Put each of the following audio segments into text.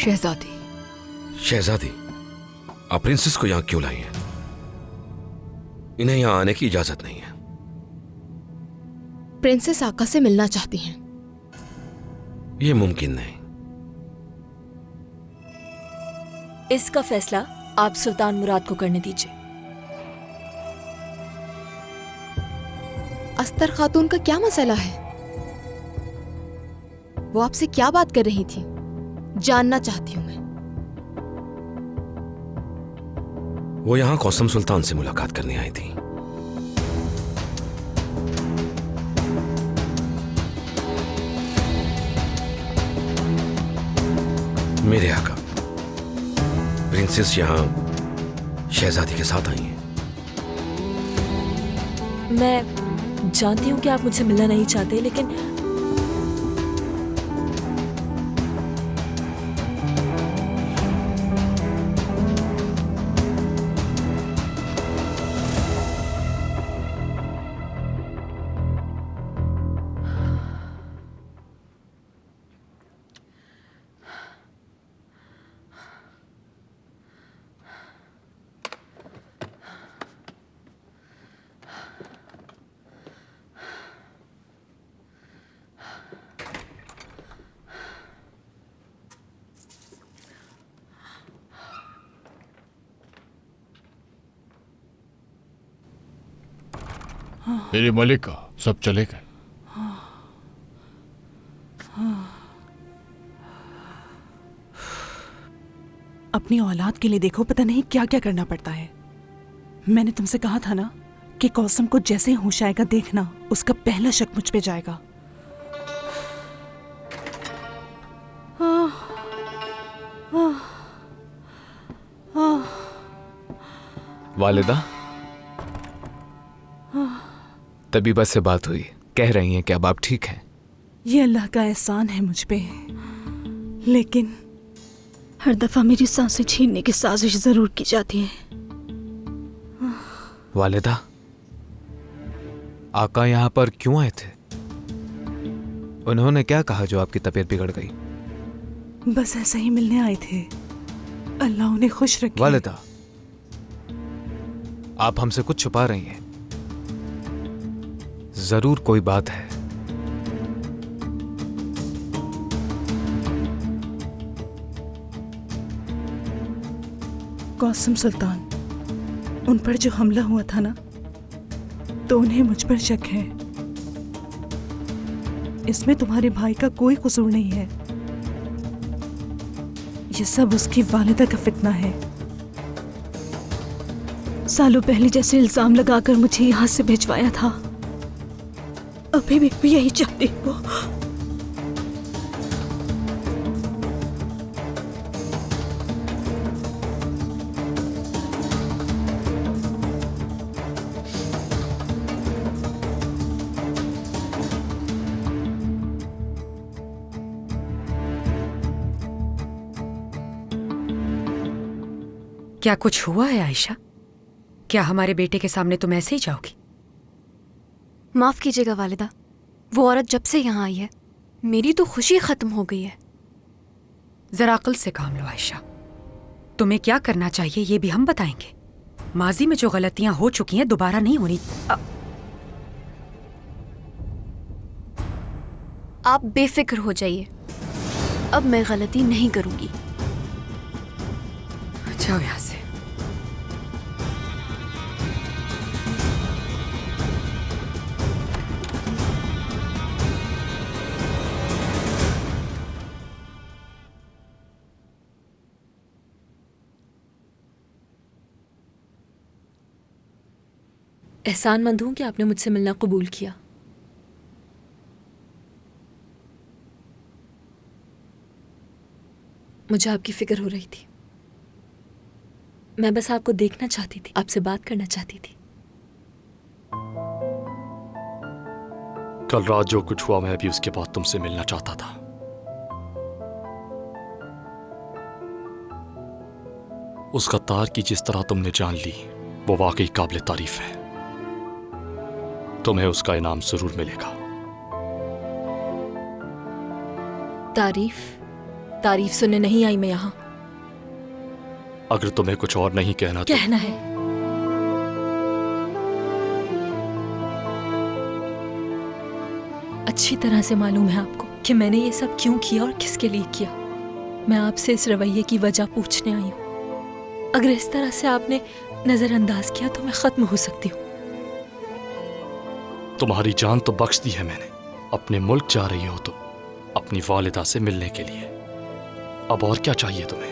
शहजादी। शहजादी, आप प्रिंसेस को यहां क्यों लाई हैं? इन्हें यहां आने की इजाजत नहीं है। प्रिंसेस आका से मिलना चाहती हैं। यह मुमकिन नहीं। इसका फैसला आप सुल्तान मुराद को करने दीजिए। अस्तर खातून का क्या मसला है? वो आपसे क्या बात कर रही थी? जानना चाहती हूं मैं। वो यहां कौसम सुल्तान से मुलाकात करने आई थी। मेरे आका, प्रिंसेस यहां शहजादी के साथ आई हैं। मैं जानती हूँ कि आप मुझसे मिलना नहीं चाहते, लेकिन मेरी मलिका, सब चले गए। अपनी औलाद के लिए देखो, पता नहीं क्या क्या करना पड़ता है। मैंने तुमसे कहा था ना कि कौसम को जैसे ही होश आएगा देखना, उसका पहला शक मुझ पे जाएगा। वालिदा, तबीबा से बात हुई, कह रही हैं कि अब आप ठीक हैं। ये अल्लाह का एहसान है मुझ पे, लेकिन हर दफा मेरी सांसें छीनने की साजिश जरूर की जाती है। वालिदा, आका यहाँ पर क्यों आए थे? उन्होंने क्या कहा जो आपकी तबीयत बिगड़ गई? बस ऐसे ही मिलने आए थे। अल्लाह उन्हें खुश रखे। वालिदा, आप हमसे कुछ छुपा रही हैं। जरूर कोई बात है। कौसम सुल्तान, उन पर जो हमला हुआ था ना, तो उन्हें मुझ पर शक है। इसमें तुम्हारे भाई का कोई कसूर नहीं है। ये सब उसकी वालिदा का फितना है। सालों पहले जैसे इल्जाम लगाकर मुझे यहां से भिजवाया था, अभी भी यही चाहती हूँ। क्या कुछ हुआ है आयशा? क्या हमारे बेटे के सामने तुम ऐसे ही जाओगी? माफ कीजिएगा वालिदा, वो औरत जब से यहाँ आई है मेरी तो खुशी खत्म हो गई है। जरा अक्ल से काम लो आयशा। तुम्हें क्या करना चाहिए ये भी हम बताएंगे। माजी में जो गलतियां हो चुकी हैं दोबारा नहीं होनी। आप बेफिक्र हो जाइए, अब मैं गलती नहीं करूंगी। जाओ यहां से। एहसानमंद हूं कि आपने मुझसे मिलना कबूल किया। मुझे आपकी फिक्र हो रही थी। मैं बस आपको देखना चाहती थी, आपसे बात करना चाहती थी। कल रात जो कुछ हुआ, मैं भी उसके बाद तुमसे मिलना चाहता था। उस गद्दार की जिस तरह तुमने जान ली, वो वाकई काबिल तारीफ है। तुम्हें उसका इनाम जरूर मिलेगा। तारीफ? तारीफ सुनने नहीं आई मैं यहाँ। अगर तुम्हें कुछ और नहीं कहना तो कहना है। अच्छी तरह से मालूम है आपको कि मैंने ये सब क्यों किया और किसके लिए किया। मैं आपसे इस रवैये की वजह पूछने आई हूँ। अगर इस तरह से आपने नजरअंदाज किया तो मैं खत्म हो सकती हूँ। तुम्हारी जान तो बख्श दी है मैंने। अपने मुल्क जा रही हो तुम अपनी वालिदा से मिलने के लिए। अब और क्या चाहिए तुम्हें?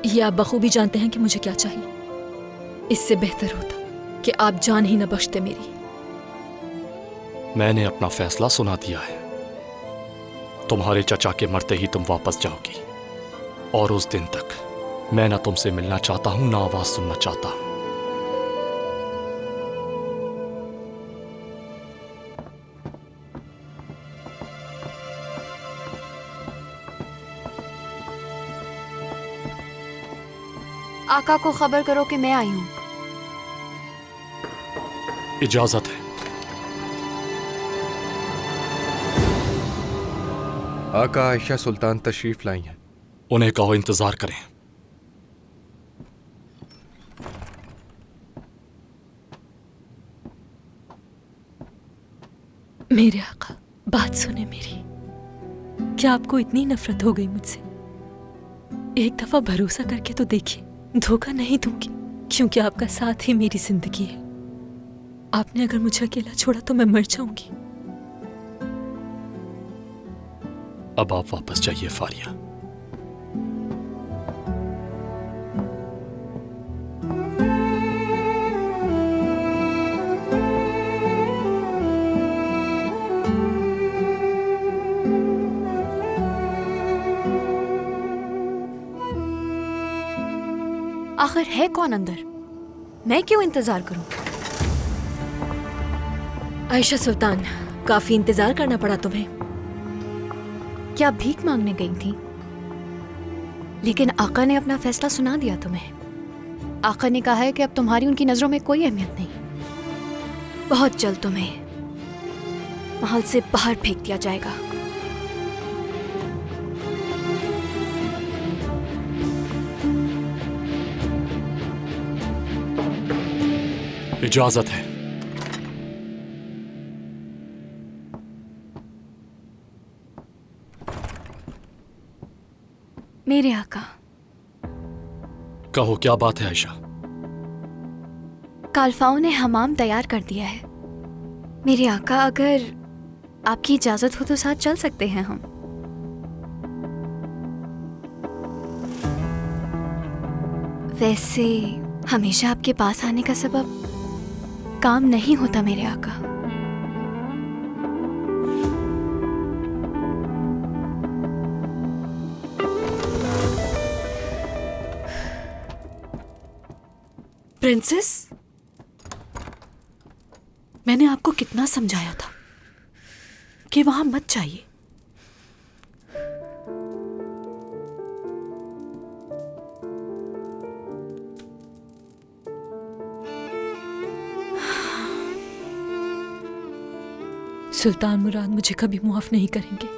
ये आप बखूबी जानते हैं कि मुझे क्या चाहिए। इससे बेहतर होता कि आप जान ही न बख्शते मेरी। मैंने अपना फैसला सुना दिया है। तुम्हारे चचा के मरते ही तुम वापस जाओगी और उस दिन तक मैं ना तुमसे मिलना चाहता हूं ना आवाज सुनना चाहता हूं। आका को खबर करो कि मैं आई हूँ। इजाजत है। आका आयशा सुल्तान तशरीफ लाई हैं। उन्हें कहो इंतजार करें। मेरे आका, बात सुने मेरी। क्या आपको इतनी नफरत हो गई मुझसे? एक दफा भरोसा करके तो देखिए, धोखा नहीं दूंगी, क्योंकि आपका साथ ही मेरी जिंदगी है। आपने अगर मुझे अकेला छोड़ा तो मैं मर जाऊंगी। अब आप वापस जाइए फारिया। आखिर है कौन अंदर? मैं क्यों इंतजार करूं? आयशा सुल्तान, काफी इंतजार करना पड़ा तुम्हें। क्या भीख मांगने गई थी? लेकिन आका ने अपना फैसला सुना दिया तुम्हें। आका ने कहा है कि अब तुम्हारी उनकी नजरों में कोई अहमियत नहीं। बहुत जल्द तुम्हें महल से बाहर फेंक दिया जाएगा। इजाजत है। मेरे आका, कहो क्या बात है आयशा? कालफाओं ने हमाम तैयार कर दिया है। मेरे आका, अगर आपकी इजाजत हो तो साथ चल सकते हैं हम। वैसे हमेशा आपके पास आने का सबब काम नहीं होता मेरे आका। प्रिंसेस, मैंने आपको कितना समझाया था कि वहां मत जाइए। सुल्तान मुराद मुझे कभी मुआफ नहीं करेंगे।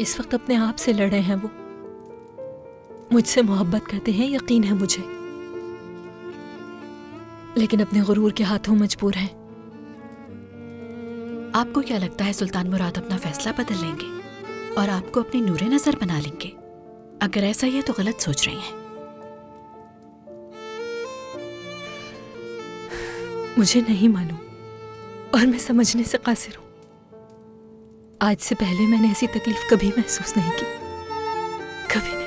इस वक्त अपने आप से लड़े हैं वो। मुझसे मोहब्बत करते हैं, यकीन है मुझे, लेकिन अपने गुरूर के हाथों मजबूर हैं। आपको क्या लगता है सुल्तान मुराद अपना फैसला बदल लेंगे और आपको अपनी नूरे नजर बना लेंगे? अगर ऐसा ही है तो गलत सोच रही हैं। मुझे नहीं मालूम और मैं समझने से कासिर हूं। आज से पहले मैंने ऐसी तकलीफ कभी महसूस नहीं की, कभी नहीं।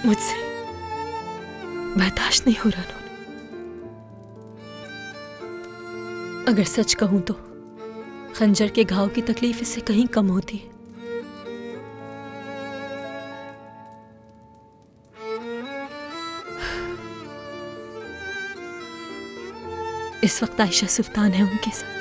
मुझसे बर्दाश्त नहीं हो रहा नून। अगर सच कहूं तो खंजर के घाव की तकलीफ इससे कहीं कम होती है। इस वक्त आयशा सुल्तान है उनके साथ।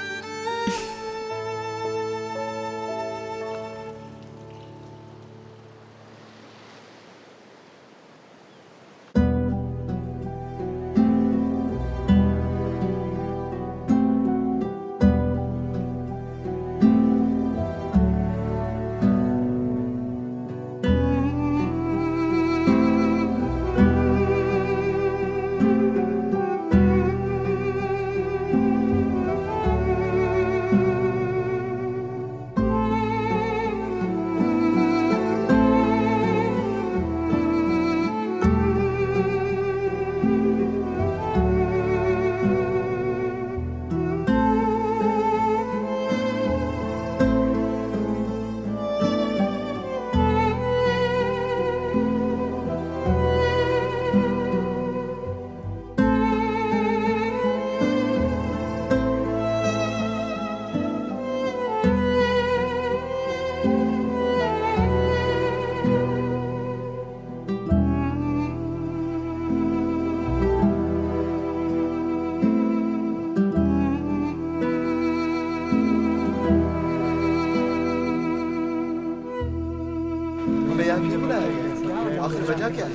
हमें यहाँ क्यों बुलाया गया है? आखिर वजह क्या है?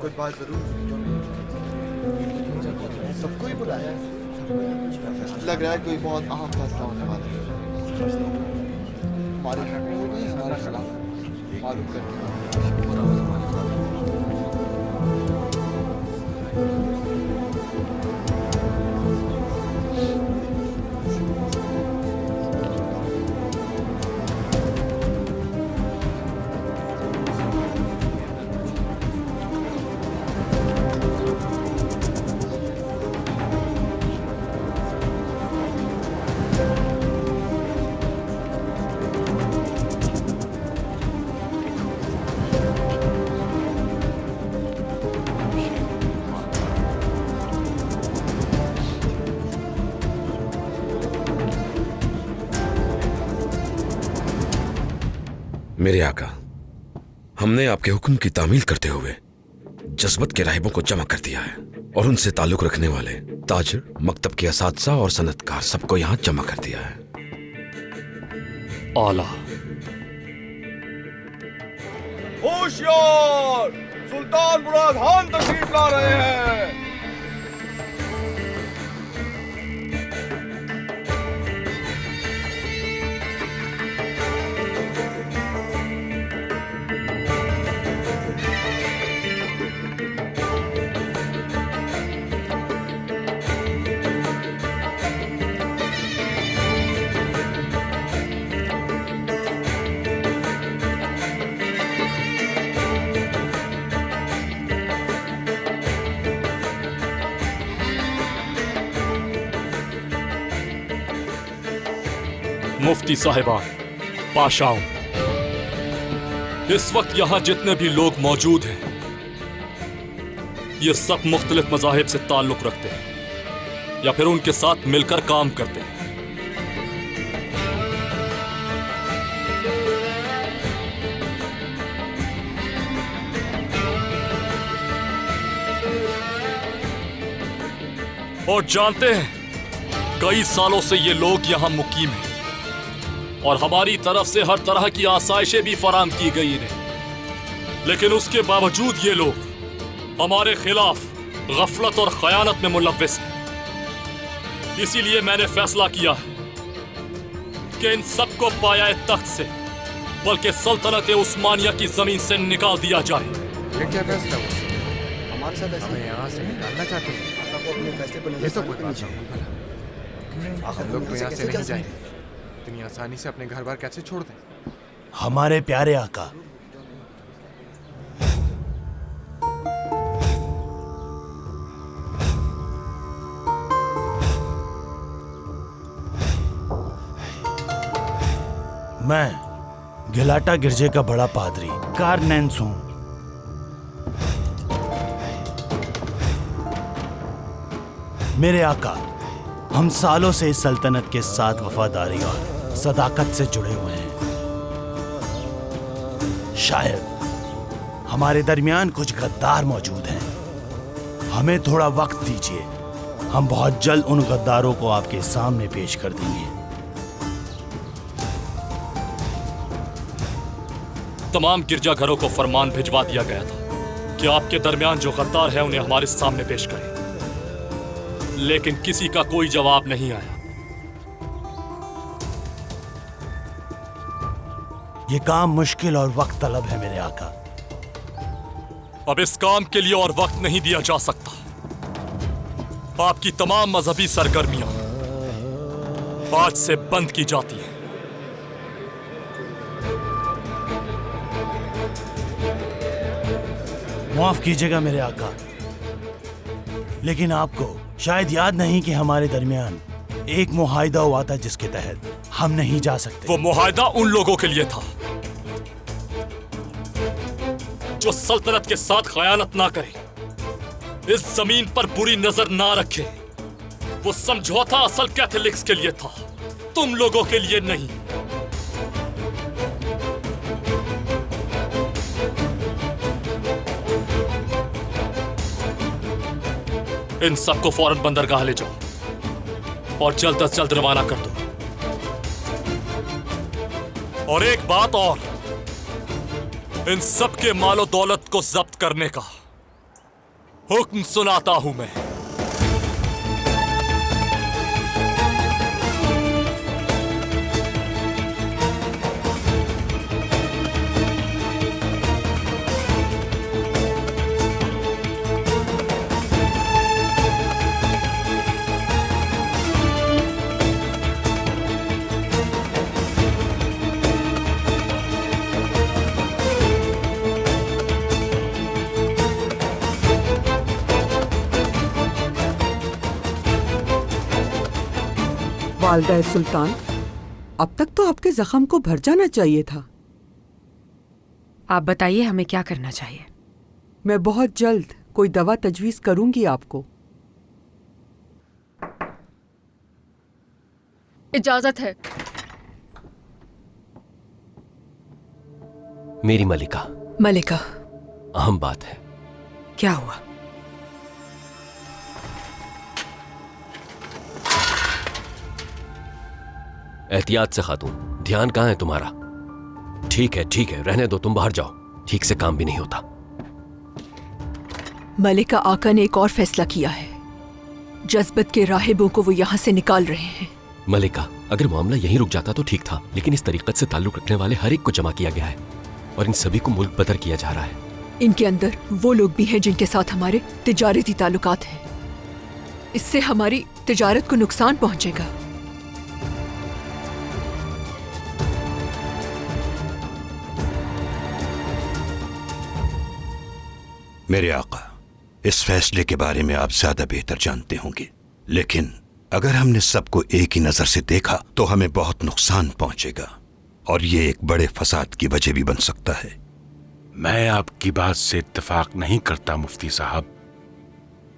कोई बात जरूर सबको ही बुलाया है। लग रहा है कोई बहुत अहम फैसला होने वाला है। हमारे खिलाफ मालूम करके मेरे आका, हमने आपके हुक्म की तामील करते हुए जज्बत के राहिबों को जमा कर दिया है और उनसे ताल्लुक रखने वाले ताजिर, मकतब के असातिज़ा और सनतकार सबको यहां जमा कर दिया है। आला। होशियार, सुल्तान मुराद खान तशरीफ ला रहे हैं। मुफ्ती साहिबान, पाशाओं, इस वक्त यहां जितने भी लोग मौजूद हैं, ये सब मुख्तलिफ मज़ाहिब से ताल्लुक रखते हैं या फिर उनके साथ मिलकर काम करते हैं। और जानते हैं, कई सालों से ये लोग यहां मुकीम हैं और हमारी तरफ से हर तरह की आसाइशें भी फराम की गई इन्हें, लेकिन उसके बावजूद ये लोग हमारे खिलाफ गफलत और खयानत में मुलव्विस हैं। इसीलिए मैंने फैसला किया कि इन सबको पायाए तख्त से बल्कि सल्तनत उस्मानिया की जमीन से निकाल दिया जाए। ये क्या फैसला हुआ? हमारे साथ ऐसे हमें यहाँ से निकालना चाहते हैं? आपको अपने फैसले पर ये तो कोई बात नहीं। हम लोग तो यहाँ से नहीं जाएंगे। इतनी आसानी से अपने घर बार कैसे छोड़ दें? हमारे प्यारे आका, मैं गिलाटा गिरजे का बड़ा पादरी कार्नेंस हूं। मेरे आका, हम सालों से इस सल्तनत के साथ वफादारी और सदाकत से जुड़े हुए हैं। शायद हमारे दरमियान कुछ गद्दार मौजूद हैं। हमें थोड़ा वक्त दीजिए, हम बहुत जल्द उन गद्दारों को आपके सामने पेश कर देंगे। तमाम गिरजाघरों को फरमान भिजवा दिया गया था कि आपके दरमियान जो गद्दार है उन्हें हमारे सामने पेश करें, लेकिन किसी का कोई जवाब नहीं आया। ये काम मुश्किल और वक्त तलब है मेरे आका। अब इस काम के लिए और वक्त नहीं दिया जा सकता। आपकी तमाम मजहबी सरगर्मियां आज से बंद की जाती हैं। माफ कीजिएगा मेरे आका, लेकिन आपको शायद याद नहीं कि हमारे दरमियान एक मुआहिदा हुआ था जिसके तहत हम नहीं जा सकते। वो मुआहिदा उन लोगों के लिए था जो सल्तनत के साथ खयानत ना करें, इस जमीन पर बुरी नजर ना रखे। वो समझौता असल कैथोलिक्स के लिए था, तुम लोगों के लिए नहीं। इन सबको फौरन बंदरगाह ले जाओ और जल्द अज जल्द रवाना कर दो। और एक बात और, इन सब के मालो दौलत को जब्त करने का हुक्म सुनाता हूं मैं। वालदा सुल्तान, अब तक तो आपके जख्म को भर जाना चाहिए था। आप बताइए हमें क्या करना चाहिए। मैं बहुत जल्द कोई दवा तजवीज करूंगी आपको। इजाजत है। मेरी मलिका। मलिका, अहम बात है। क्या हुआ? एहतियात से खातून, ध्यान कहाँ है तुम्हारा? ठीक है, रहने दो, तुम बाहर जाओ। ठीक से काम भी नहीं होता। मलिका आका ने एक और फैसला किया है। जज्बत के राहिबों को वो यहाँ से निकाल रहे हैं। मलिका, अगर मामला यहीं रुक जाता तो ठीक था, लेकिन इस तरीकत से ताल्लुक रखने वाले हर एक को जमा किया गया है और इन सभी को मुल्क बदर किया जा रहा है। इनके अंदर वो लोग भी हैं जिनके साथ हमारे तिजारती ताल्लुकात हैं। इससे हमारी तिजारत को नुकसान पहुंचेगा। मेरे आका, इस फैसले के बारे में आप ज्यादा बेहतर जानते होंगे, लेकिन अगर हमने सबको एक ही नजर से देखा तो हमें बहुत नुकसान पहुंचेगा और ये एक बड़े फसाद की वजह भी बन सकता है। मैं आपकी बात से इत्तेफाक नहीं करता मुफ्ती साहब,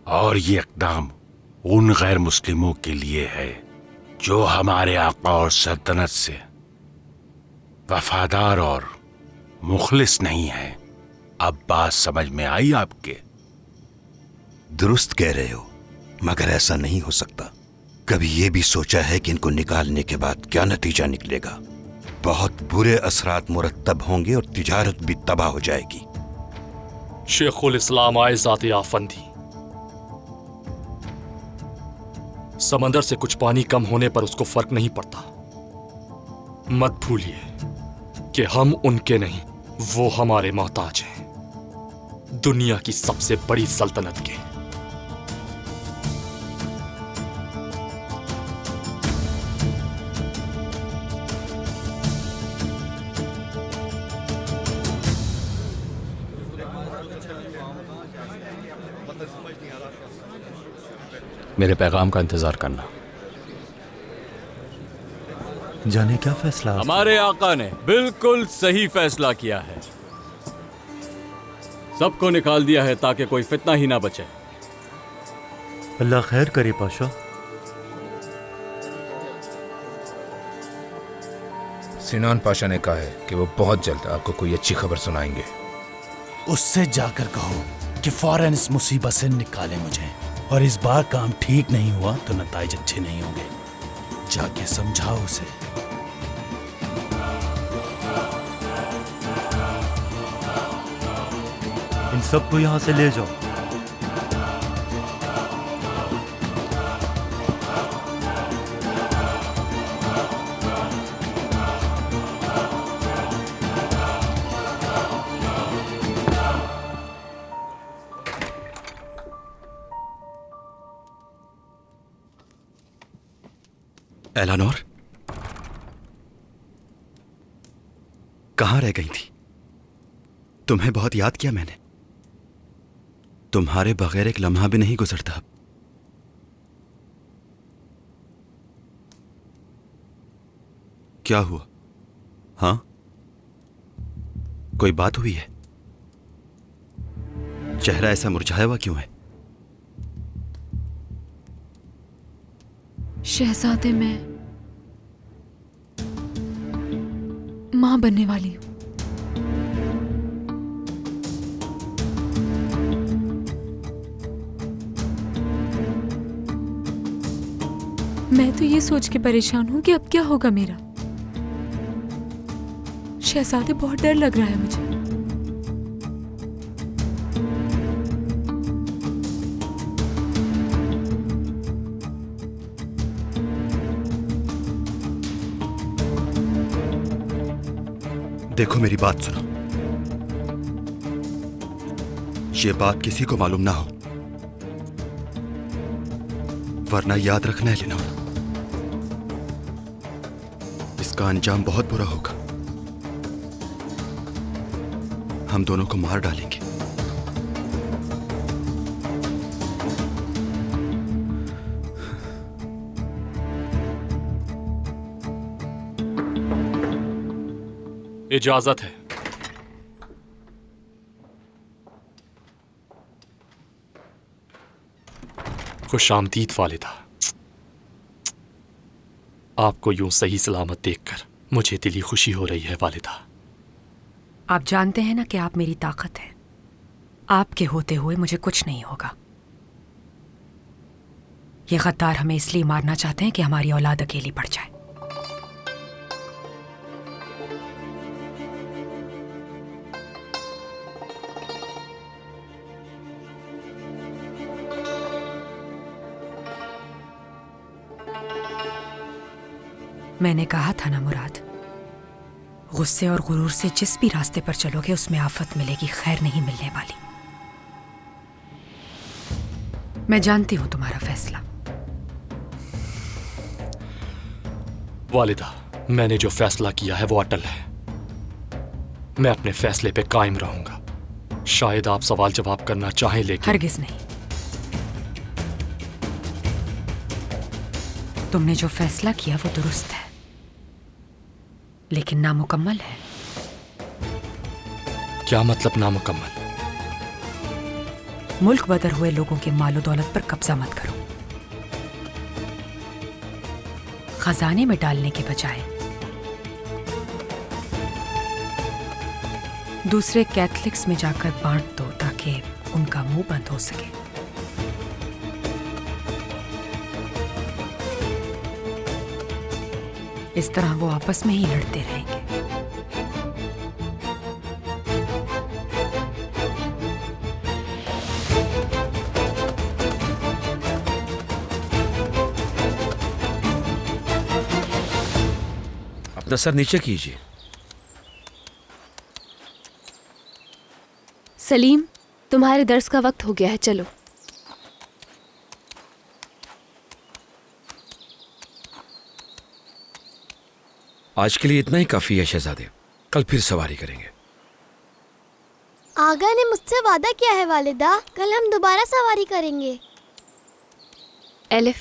और ये इक़दाम उन गैर मुस्लिमों के लिए है जो हमारे आका और सल्तनत से वफादार और मुखलिस नहीं है। अब बात समझ में आई आपके? दुरुस्त कह रहे हो, मगर ऐसा नहीं हो सकता। कभी ये भी सोचा है कि इनको निकालने के बाद क्या नतीजा निकलेगा? बहुत बुरे असरात मुरत्तब होंगे और तिजारत भी तबाह हो जाएगी। शेखुल इस्लाम आए ज़ाते आफंदी, समंदर से कुछ पानी कम होने पर उसको फर्क नहीं पड़ता। मत भूलिए कि हम उनके नहीं, वो हमारे मोहताज हैं, दुनिया की सबसे बड़ी सल्तनत के। मेरे पैगाम का इंतजार करना। जाने क्या फैसला? हमारे आका ने बिल्कुल सही फैसला किया है। सबको निकाल दिया है ताकि कोई फितना ही ना बचे। अल्लाह खैर करे पाशा। सिनान पाशा ने कहा है कि वो बहुत जल्द आपको कोई अच्छी खबर सुनाएंगे। उससे जाकर कहो कि फौरन इस मुसीबत से निकाले मुझे, और इस बार काम ठीक नहीं हुआ तो नताइज अच्छे नहीं होंगे। जाके समझाओ उसे। इन सबको यहां से ले जाओ। एलानोर, कहां रह गई थी? तुम्हें बहुत याद किया मैंने। तुम्हारे बगैर एक लम्हा भी नहीं गुजरता। क्या हुआ? हाँ, कोई बात हुई है? चेहरा ऐसा मुरझाया हुआ क्यों है? शहजादे, मैं मां बनने वाली हूं। मैं तो ये सोच के परेशान हूं कि अब क्या होगा मेरा। शहजादे, बहुत डर लग रहा है मुझे। देखो मेरी बात सुनो, ये बात किसी को मालूम ना हो, वरना याद रखना है लिनोरा, इसका अंजाम बहुत बुरा होगा। हम दोनों को मार डालेंगे। इजाजत है। खुशामदीद वालिदा। आपको यूं सही सलामत देखकर मुझे दिली खुशी हो रही है वालिदा। आप जानते हैं ना कि आप मेरी ताकत हैं। आपके होते हुए मुझे कुछ नहीं होगा। ये गद्दार हमें इसलिए मारना चाहते हैं कि हमारी औलाद अकेली पड़ जाए। मैंने कहा था ना मुराद, गुस्से और गुरूर से जिस भी रास्ते पर चलोगे उसमें आफत मिलेगी, खैर नहीं मिलने वाली। मैं जानती हूं तुम्हारा फैसला। वालिदा, मैंने जो फैसला किया है वो अटल है। मैं अपने फैसले पे कायम रहूंगा। शायद आप सवाल जवाब करना चाहें, लेकिन हरगिज नहीं। तुमने जो फैसला किया वो दुरुस्त है, लेकिन नामुकम्मल है। क्या मतलब नामुकम्मल? मुल्क बदर हुए लोगों के मालो दौलत पर कब्जा मत करो। खजाने में डालने के बजाय दूसरे कैथलिक्स में जाकर बांट दो, ताकि उनका मुंह बंद हो सके। इस तरह वो आपस में ही लड़ते रहेंगे। अपना सर नीचे कीजिए। सलीम, तुम्हारे दर्स का वक्त हो गया है, चलो। आज के लिए इतना ही काफी है शहजादे, कल फिर सवारी करेंगे। आगा ने मुझसे वादा किया है वालिदा, कल हम दोबारा सवारी करेंगे। एलिफ,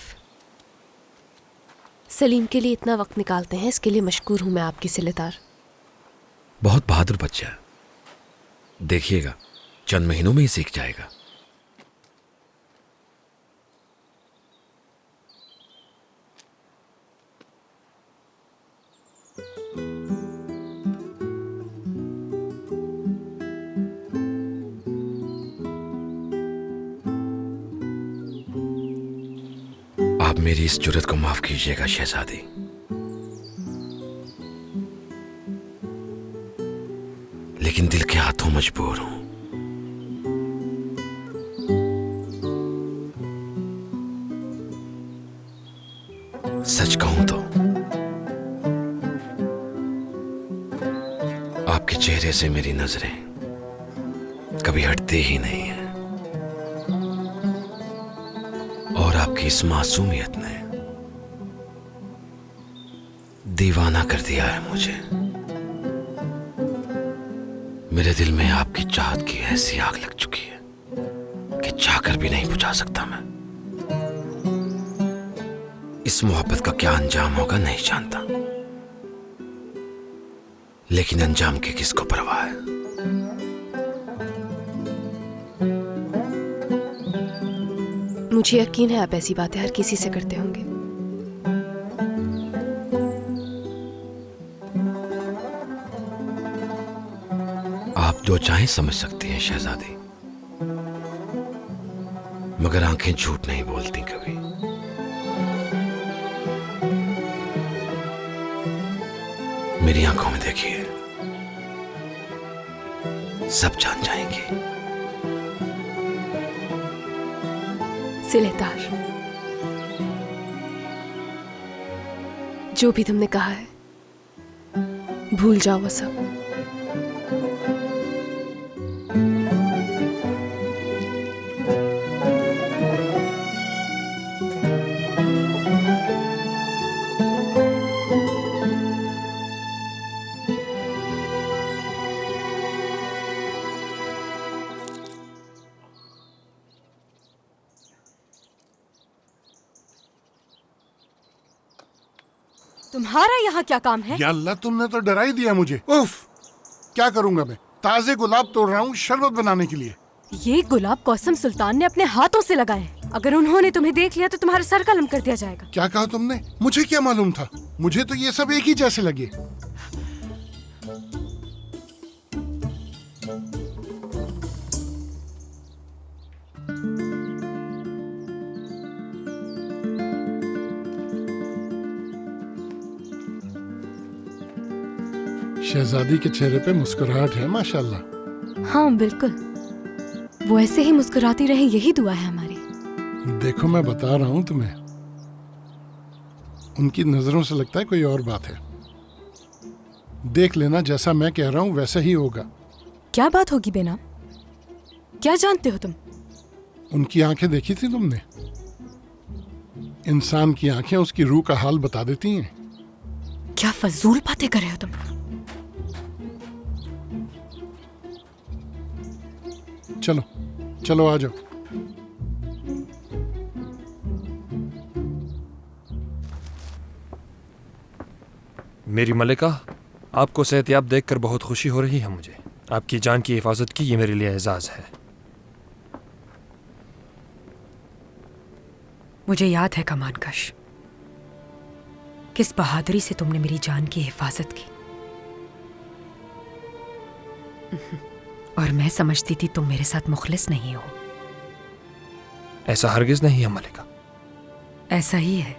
सलीम के लिए इतना वक्त निकालते हैं, इसके लिए मशकूर हूं मैं आपकी सिलेदार। बहुत बहादुर बच्चा है, देखिएगा चंद महीनों में ही सीख जाएगा। आप मेरी इस जुर्रत को माफ कीजिएगा शहजादी। लेकिन दिल के हाथों मजबूर हूं। सच कहूं तो आपके चेहरे से मेरी नजरें कभी हटती ही नहीं है, और आपकी इस मासूमियत ने दीवाना कर दिया है मुझे। मेरे दिल में आपकी चाहत की ऐसी आग लग चुकी है कि चाहकर भी नहीं बुझा सकता मैं। इस मोहब्बत का क्या अंजाम होगा नहीं जानता, लेकिन अंजाम की किसको परवाह है। मुझे यकीन है आप ऐसी बातें हर किसी से करते होंगे। आप जो चाहें समझ सकती हैं शहजादी, मगर आंखें झूठ नहीं बोलती कभी। मेरी आंखों में देखिए, सब जान जाएंगे। सिलेदार, जो भी तुमने कहा है भूल जाओ वो सब। तुम्हारा यहाँ क्या काम है? या अल्लाह, तुमने तो डरा ही दिया मुझे। उफ, क्या करूंगा मैं? ताजे गुलाब तोड़ रहा हूँ शरबत बनाने के लिए। ये गुलाब कौसम सुल्तान ने अपने हाथों से लगाए। अगर उन्होंने तुम्हें देख लिया तो तुम्हारा सर कलम कर दिया जाएगा। क्या कहा तुमने? मुझे क्या मालूम था? मुझे तो ये सब एक ही जैसे लगे। शहजादी के चेहरे पे मुस्कुराहट है माशाल्लाह। हाँ बिल्कुल, वो ऐसे ही मुस्कुराती रहे, यही दुआ है हमारी। देखो मैं बता रहा हूँ तुम्हें, उनकी नजरों से लगता है कोई और बात है। देख लेना, जैसा मैं कह रहा हूँ वैसा ही होगा। क्या बात होगी बेनाम? क्या जानते हो तुम? उनकी आंखें देखी थी तुमने? इंसान की आंखें उसकी रूह का हाल बता देती हैं। क्या फजूल बातें कर रहे हो तुम? चलो चलो आ जाओ। मेरी मलिका, आपको सेहतयाब देखकर बहुत खुशी हो रही है मुझे। आपकी जान की हिफाजत की ये मेरे लिए एजाज है। मुझे याद है कमानकश, किस बहादुरी से तुमने मेरी जान की हिफाजत की। और मैं समझती थी तुम मेरे साथ मुखलिस नहीं हो। ऐसा हरगिज नहीं है मलिका। ऐसा ही है।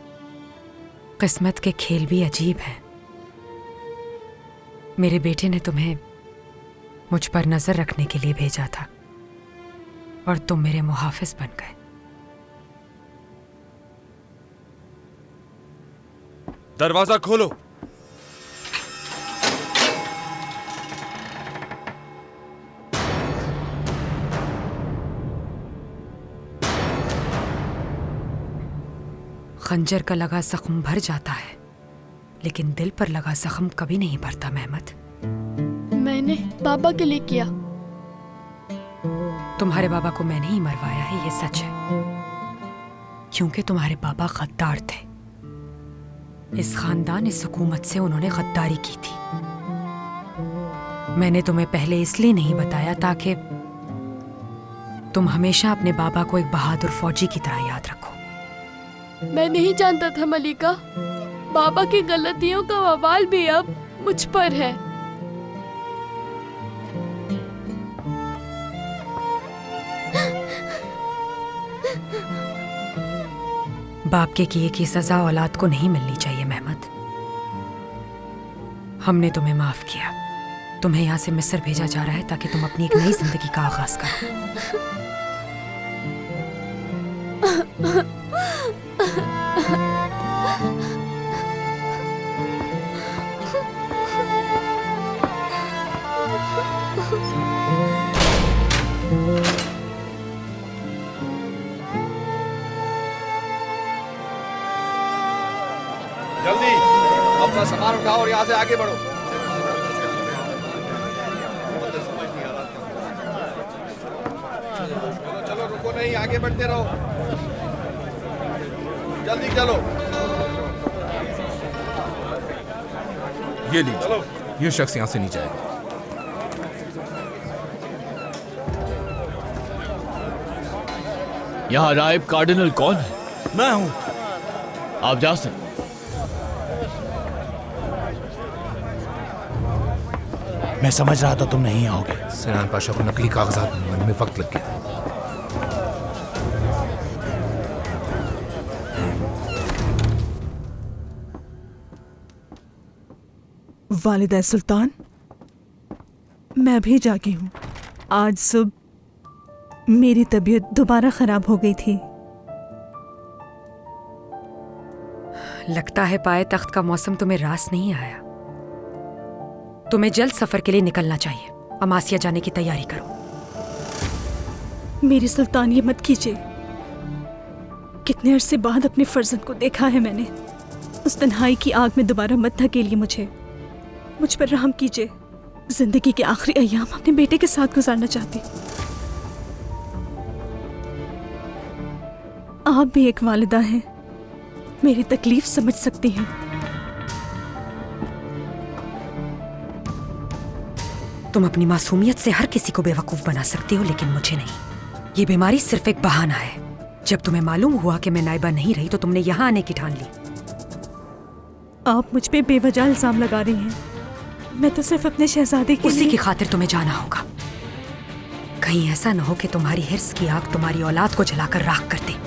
किस्मत के खेल भी अजीब हैं। मेरे बेटे ने तुम्हें मुझ पर नजर रखने के लिए भेजा था और तुम मेरे मुहाफिज बन गए। दरवाजा खोलो। खंजर का लगा जख्म भर जाता है, लेकिन दिल पर लगा जख्म कभी नहीं भरता। मेहमद, मैंने बाबा के लिए किया। तुम्हारे बाबा को मैंने ही मरवाया है, ये सच है। क्योंकि तुम्हारे बाबा गद्दार थे। इस खानदान, इस हुकूमत से उन्होंने गद्दारी की थी। मैंने तुम्हें पहले इसलिए नहीं बताया ताकि तुम हमेशा अपने बाबा को एक बहादुर फौजी की तरह याद रखो। मैं नहीं जानता था मलिका, बाबा की गलतियों का वबाल भी अब मुझ पर है। बाप के किए की सजा औलाद को नहीं मिलनी चाहिए मेहमद। हमने तुम्हें माफ किया। तुम्हें यहाँ से मिस्र भेजा जा रहा है ताकि तुम अपनी एक नई जिंदगी का आगाज करो। जल्दी अपना सामान उठाओ और यहाँ से आगे बढ़ो। चलो चलो, रुको नहीं, आगे बढ़ते रहो। जल्दी चलो। ये लीजिए, ये शख्स यहाँ से नहीं जाएगा। यहाँ राइब कार्डिनल कौन है? मैं हूँ। आप जा सकते। मैं समझ रहा था तुम नहीं आओगे। सिनान पाशा को नकली कागजात बनवाने में वक्त लग गया। वालिदा सुल्तान, मैं भी जागी हूँ। आज सुबह मेरी तबीयत दोबारा खराब हो गई थी। लगता है पाए तख्त का मौसम तुम्हें रास नहीं आया। तुम्हें जल्द सफर के लिए निकलना चाहिए। अमासिया जाने की तैयारी करो। मेरी सुल्तान, ये मत कीजिए। कितने अरसे बाद अपने फर्जंद को देखा है मैंने। उस तन्हाई की आग में दोबारा मत धकेलिए मुझे। मुझ पर रहम कीजिए। जिंदगी के आखिरी अय्याम अपने बेटे के साथ गुजारना चाहती। आप भी एक वालिदा हैं, मेरी तकलीफ समझ सकती हैं। तुम अपनी मासूमियत से हर किसी को बेवकूफ बना सकती हो, लेकिन मुझे नहीं। ये बीमारी सिर्फ एक बहाना है। जब तुम्हें मालूम हुआ कि मैं नाइबा नहीं रही तो तुमने यहाँ आने की ठान ली। आप मुझ पे बेवजह इल्जाम लगा रही हैं। मैं तो सिर्फ अपने शहजादे के उसी की खातिर तुम्हें जाना होगा। कहीं ऐसा न हो कि तुम्हारी हिर्स की आग तुम्हारी औलाद को जलाकर राख कर दे।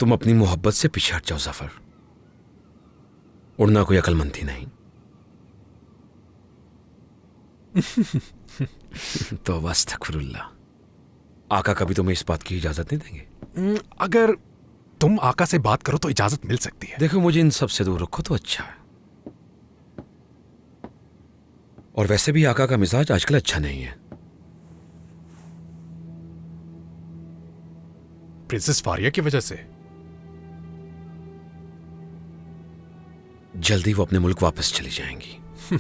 तुम अपनी मोहब्बत से पीछे हट जाओ जफर। उड़ना कोई अक्लमंदी नहीं। तो अस्तगफिरुल्लाह। आका कभी तुम्हें इस बात की इजाजत नहीं देंगे? अगर तुम आका से बात करो तो इजाजत मिल सकती है। देखो, मुझे इन सब से दूर रखो तो अच्छा है। और वैसे भी आका का मिजाज आजकल अच्छा नहीं है। प्रिंसेस फारिया की वजह से? जल्दी वो अपने मुल्क वापस चली जाएंगी।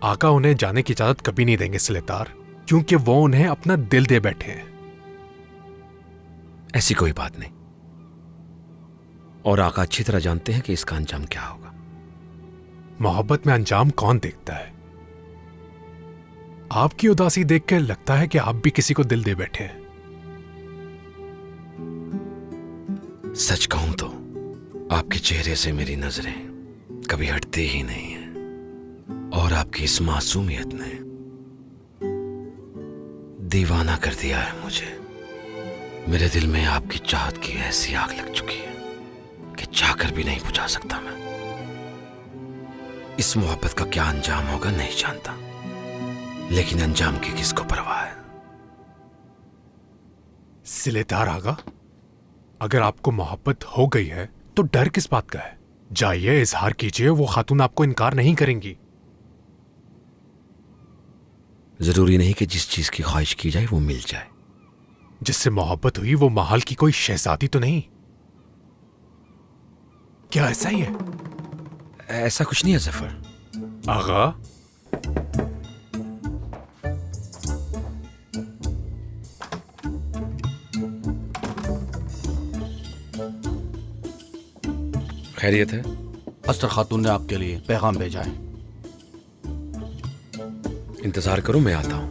आका उन्हें जाने की इजाजत कभी नहीं देंगे सिलेतार, क्योंकि वो उन्हें अपना दिल दे बैठे हैं। ऐसी कोई बात नहीं। और आका अच्छी तरह जानते हैं कि इसका अंजाम क्या होगा। मोहब्बत में अंजाम कौन देखता है? आपकी उदासी देखकर लगता है कि आप भी किसी को दिल दे बैठे हैं। सच कहूं तो आपके चेहरे से मेरी नजरें कभी हटती ही नहीं है। और आपकी इस मासूमियत ने दीवाना कर दिया है मुझे। मेरे दिल में आपकी चाहत की ऐसी आग लग चुकी है कि चाहकर भी नहीं बुझा सकता मैं। इस मोहब्बत का क्या अंजाम होगा नहीं जानता, लेकिन अंजाम की किसको परवाह है। सिलेतार आगा, अगर आपको मोहब्बत हो गई है तो डर किस बात का है? जाइए, इजहार कीजिए, वो खातून आपको इनकार नहीं करेंगी। जरूरी नहीं कि जिस चीज की ख्वाहिश की जाए वो मिल जाए। जिससे मोहब्बत हुई वो महल की कोई शहजादी तो नहीं? क्या ऐसा ही है? ऐसा कुछ नहीं है जफर। आगा, खैरियत है? अस्तर खातून ने आपके लिए पैगाम भेजा है। इंतजार करो, मैं आता हूं।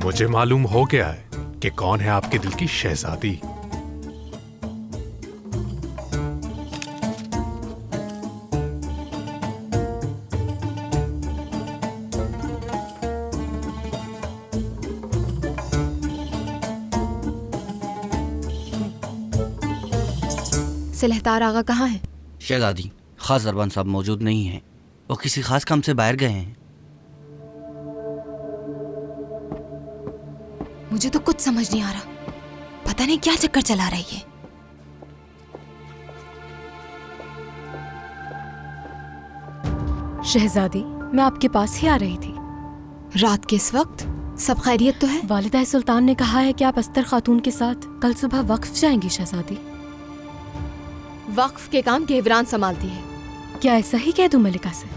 मुझे मालूम हो गया है कि कौन है आपके दिल की शहजादी। सिलहतार आगा कहाँ है? शहजादी, खास दरबान साहब मौजूद नहीं हैं। वो किसी खास काम से बाहर गए हैं। मुझे तो कुछ समझ नहीं आ रहा। पता नहीं क्या चक्कर चला रही है। शहजादी, मैं आपके पास ही आ रही थी। रात के इस वक्त? सब खैरियत तो है? वालिदा सुल्तान ने कहा है कि आप अस्तर खातून के साथ कल सुबह वक्फ जाएंगी शहजादी। वक्फ के काम गेवरान संभालती है। क्या ऐसा ही कह दूं मलिका से?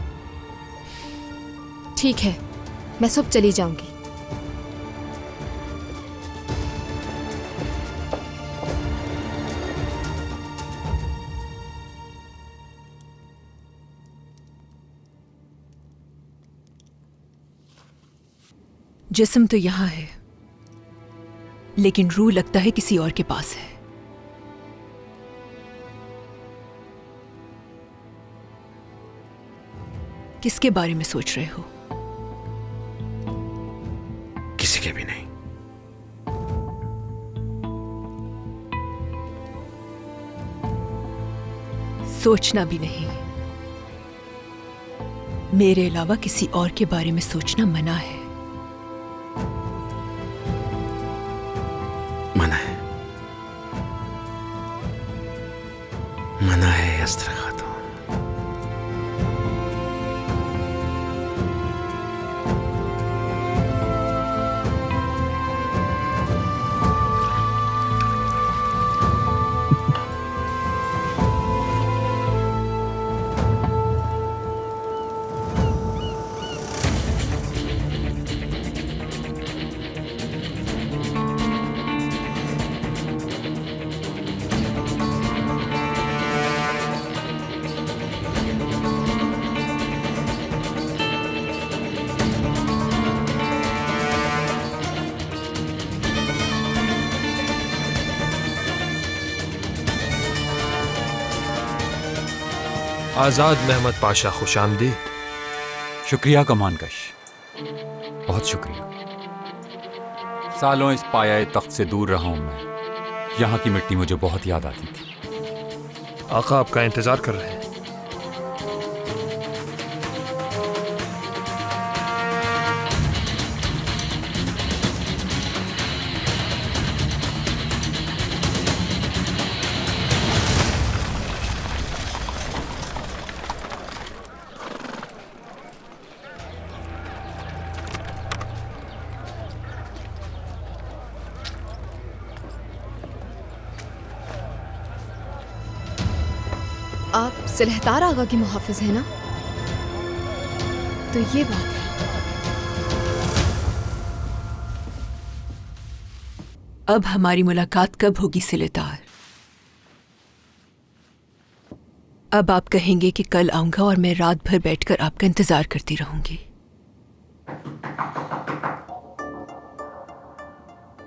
ठीक है, मैं सुबह चली जाऊंगी। जिस्म तो यहाँ है, लेकिन रूह लगता है किसी और के पास है। किसके बारे में सोच रहे हो? किसी के भी नहीं। सोचना भी नहीं। मेरे अलावा किसी और के बारे में सोचना मना है। मना है, मना है अस्तर खातून। आज़ाद महमद पाशा, खुशामदीद। शुक्रिया कमानकश, बहुत शुक्रिया। सालों इस पाया तख्त से दूर रहा हूं मैं। यहाँ की मिट्टी मुझे बहुत याद आती थी। आका आपका इंतजार कर रहे हैं। आप सिलहतार आगा की मुहाफिज है ना? तो ये बात है। अब हमारी मुलाकात कब होगी सिलहतार? अब आप कहेंगे कि कल आऊंगा और मैं रात भर बैठकर आपका इंतजार करती रहूंगी।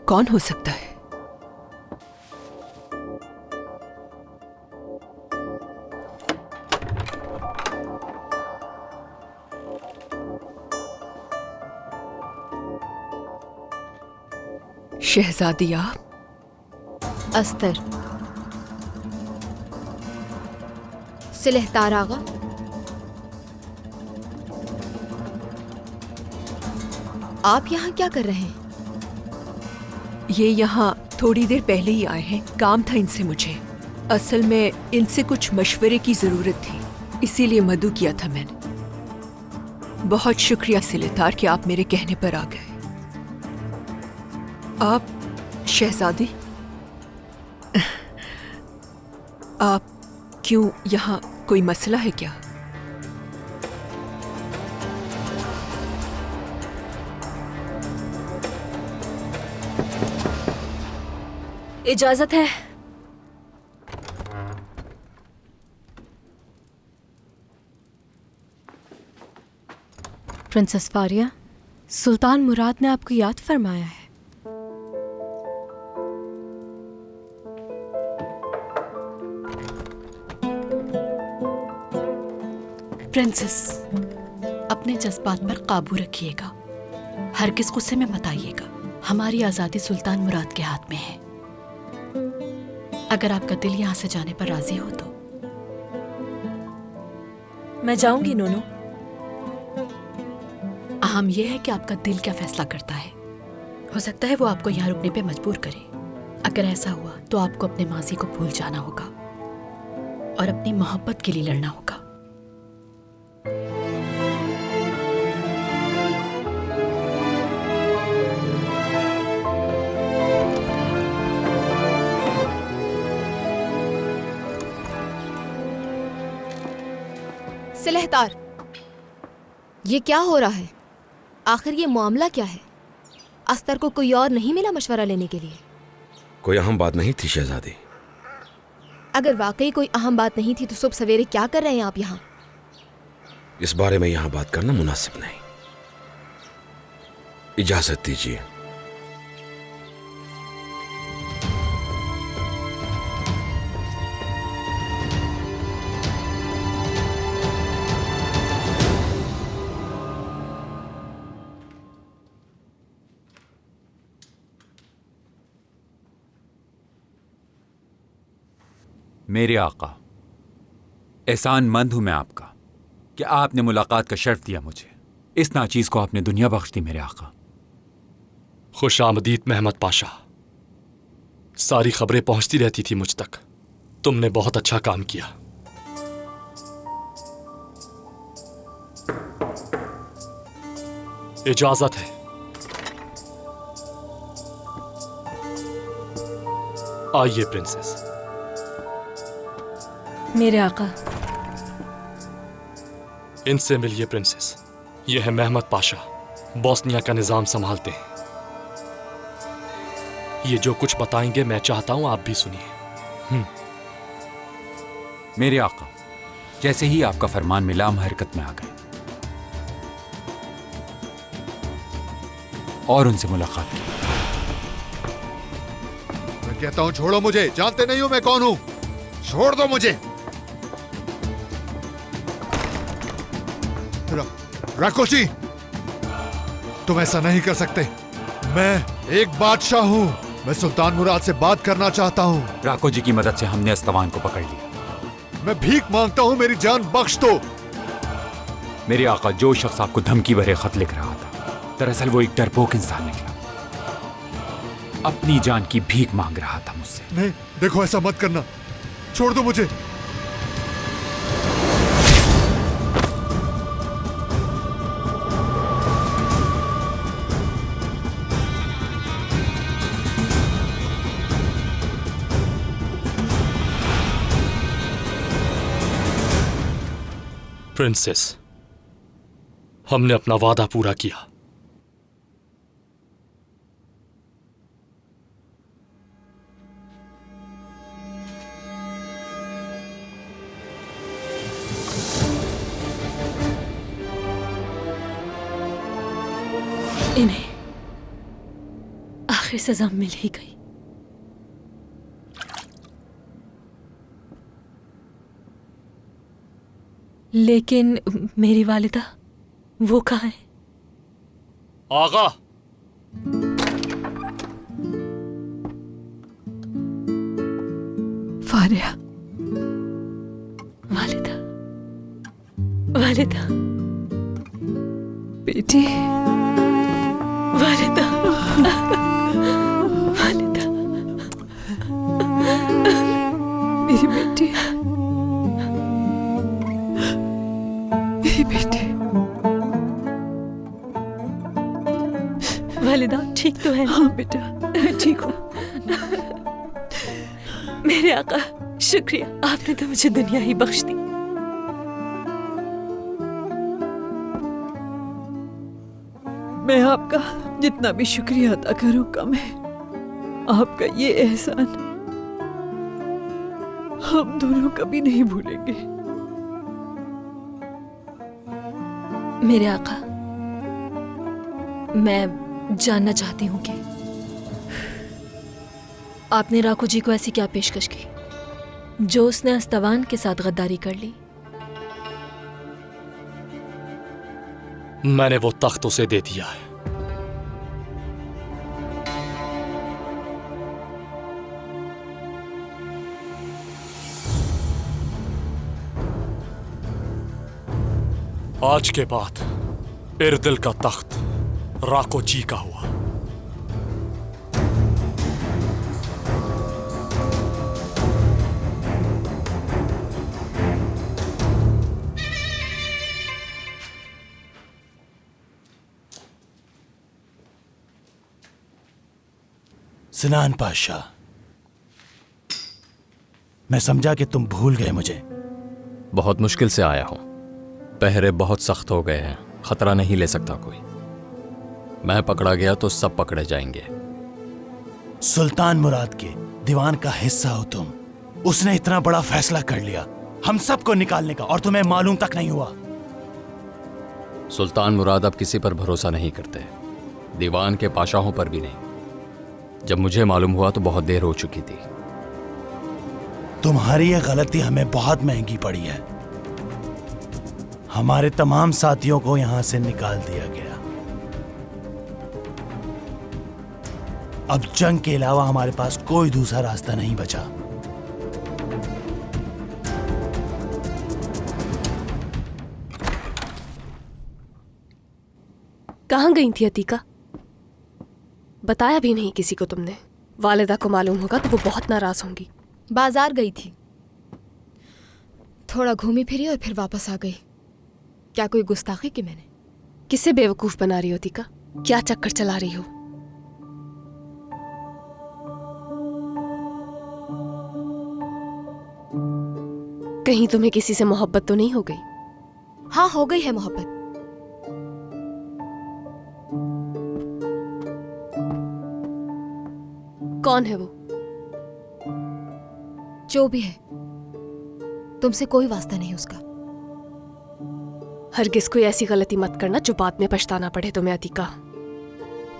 कौन हो सकता है? शहजादी आप? अस्तर। सिलहतार आगा? आप यहाँ क्या कर रहे हैं? ये यहाँ थोड़ी देर पहले ही आए हैं। काम था इनसे मुझे। असल में इनसे कुछ मशवरे की जरूरत थी, इसीलिए मदु किया था मैंने। बहुत शुक्रिया सिलहतार कि आप मेरे कहने पर आ गए। आप शहजादी, आप क्यों यहाँ? कोई मसला है क्या? इजाजत है। प्रिंसेस फारिया, सुल्तान मुराद ने आपको याद फरमाया है। प्रिंसेस, अपने जज्बात पर काबू रखिएगा। हरगिज गुस्से में मत आइएगा। हमारी आज़ादी सुल्तान मुराद के हाथ में है। अगर आपका दिल यहाँ से जाने पर राजी हो तो। मैं जाऊंगी नोनो। अहम यह है कि आपका दिल क्या फैसला करता है। हो सकता है वो आपको यहाँ रुकने पे मजबूर करे। अगर ऐसा हुआ तो आपको अपने माजी को भूल जाना होगा और अपनी मोहब्बत के लिए लड़ना होगा। सिलहतार, ये क्या हो रहा है? आखिर ये मामला क्या है? अस्तर को कोई और नहीं मिला मशवरा लेने के लिए? कोई अहम बात नहीं थी शहजादी। अगर वाकई कोई अहम बात नहीं थी तो सुबह सवेरे क्या कर रहे हैं आप यहाँ? इस बारे में यहाँ बात करना मुनासिब नहीं। इजाजत दीजिए। मेरे आका, एहसानमंद हूं मैं आपका कि आपने मुलाकात का शर्फ दिया मुझे। इस नाचीज को आपने दुनिया बख्श दी मेरे आका। खुश आमदीद महमद पाशा। सारी खबरें पहुंचती रहती थी मुझ तक। तुमने बहुत अच्छा काम किया। इजाजत है। आइए प्रिंसेस। मेरे आका। इनसे मिलिए प्रिंसेस। यह है महमद पाशा, बोस्निया का निजाम संभालते हैं। ये जो कुछ बताएंगे मैं चाहता हूं आप भी सुनिए। मेरे आका, जैसे ही आपका फरमान मिला हम हरकत में आ गए और उनसे मुलाकात की। मैं कहता हूं छोड़ो मुझे। जानते नहीं हो मैं कौन हूं। छोड़ दो मुझे। राकोची, तुम ऐसा नहीं कर सकते। मैं एक बादशाह हूँ। मैं सुल्तान मुराद से बात करना चाहता हूँ। राको जी की मदद से हमने अस्तवान को पकड़ लिया। मैं भीख मांगता हूँ, मेरी जान बख्श दो। मेरे आका, जो शख्स आपको धमकी भरे खत लिख रहा था, दरअसल वो एक डरपोक इंसान निकला। अपनी जान की भीख मांग रहा था मुझसे। नहीं, देखो ऐसा मत करना, छोड़ दो मुझे। प्रिंसेस, हमने अपना वादा पूरा किया। इन्हें आखिर सजा मिल ही गई। लेकिन मेरी वालिदा, वो कहाँ है? आगा, फारिया। वालिदा, वालिदा, बेटी, वालिदा, वालिदा, मेरी बेटी, मेरी बेटी। वालिदा ठीक तो है? हाँ बेटा, मैं ठीक हूँ। मेरे आका, शुक्रिया, आपने तो मुझे दुनिया ही बख्श दी। मैं आपका जितना भी शुक्रिया अदा करूं कम है। आपका ये एहसान हम दोनों कभी नहीं भूलेंगे। मेरे आका, मैं जानना चाहती हूँ कि आपने राको जी को ऐसी क्या पेशकश की जो उसने अस्तवान के साथ गद्दारी कर ली? मैंने वो तख्त उसे दे दिया है। आज के बाद इरदिल का तख्त राको जी का हुआ। सिनान पाशा, मैं समझा कि तुम भूल गए मुझे। बहुत मुश्किल से आया हूं। पहरे बहुत सख्त हो गए हैं, खतरा नहीं ले सकता कोई। मैं पकड़ा गया तो सब पकड़े जाएंगे। सुल्तान मुराद के दीवान का हिस्सा हो तुम। उसने इतना बड़ा फैसला कर लिया हम सबको निकालने का, और तुम्हें मालूम तक नहीं हुआ। सुल्तान मुराद अब किसी पर भरोसा नहीं करते, दीवान के पाशाहों पर भी नहीं। जब मुझे मालूम हुआ तो बहुत देर हो चुकी थी। तुम्हारी यह गलती हमें बहुत महंगी पड़ी है। हमारे तमाम साथियों को यहां से निकाल दिया गया। अब जंग के अलावा हमारे पास कोई दूसरा रास्ता नहीं बचा। कहाँ गई थी अतीका? बताया भी नहीं किसी को तुमने। वालिदा को मालूम होगा तो वो बहुत नाराज होंगी। बाजार गई थी, थोड़ा घूमी फिरी और फिर वापस आ गई। क्या कोई गुस्ताखी की मैंने? किसे बेवकूफ बना रही हो अतीका? क्या चक्कर चला रही हो? कहीं तुम्हें किसी से मोहब्बत तो नहीं हो गई? हाँ, हो गई है मोहब्बत। कौन है वो? जो भी है, तुमसे कोई वास्ता नहीं उसका। हरगिज कोई ऐसी गलती मत करना जो बाद में पछताना पड़े तुम्हें अतीका।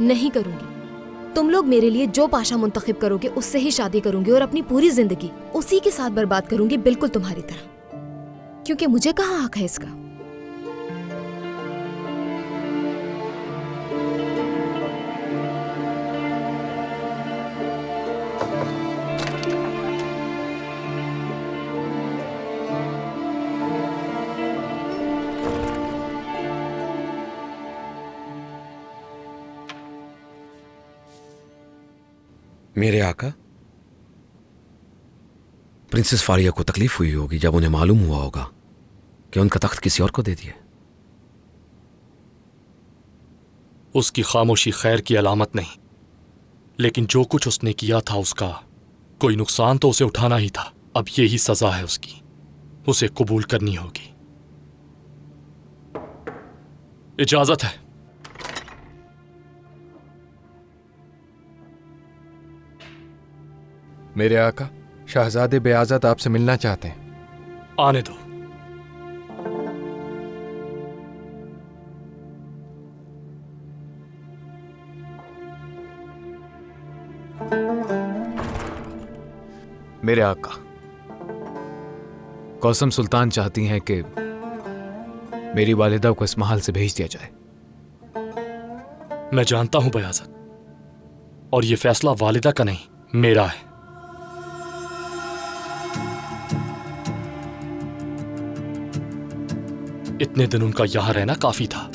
नहीं करूंगी। तुम लोग मेरे लिए जो पाशा मुंतखब करोगे उससे ही शादी करूंगी और अपनी पूरी जिंदगी उसी के साथ बर्बाद करूंगी, बिल्कुल तुम्हारी तरह। क्योंकि मुझे कहाँ हक है इसका। मेरे आका, प्रिंसेस फारिया को तकलीफ हुई होगी जब उन्हें मालूम हुआ होगा कि उनका तख्त किसी और को दे दिया। उसकी खामोशी खैर की अलामत नहीं, लेकिन जो कुछ उसने किया था उसका कोई नुकसान तो उसे उठाना ही था। अब यही सजा है उसकी, उसे कबूल करनी होगी। इजाजत है। मेरे आका, शहजादे बेआज़त आपसे मिलना चाहते हैं। आने दो। मेरे आका, कौसम सुल्तान चाहती हैं कि मेरी वालिदा को इस महल से भेज दिया जाए। मैं जानता हूं बयाज़त, और यह फैसला वालिदा का नहीं, मेरा है। इतने दिन उनका यहां रहना काफी था,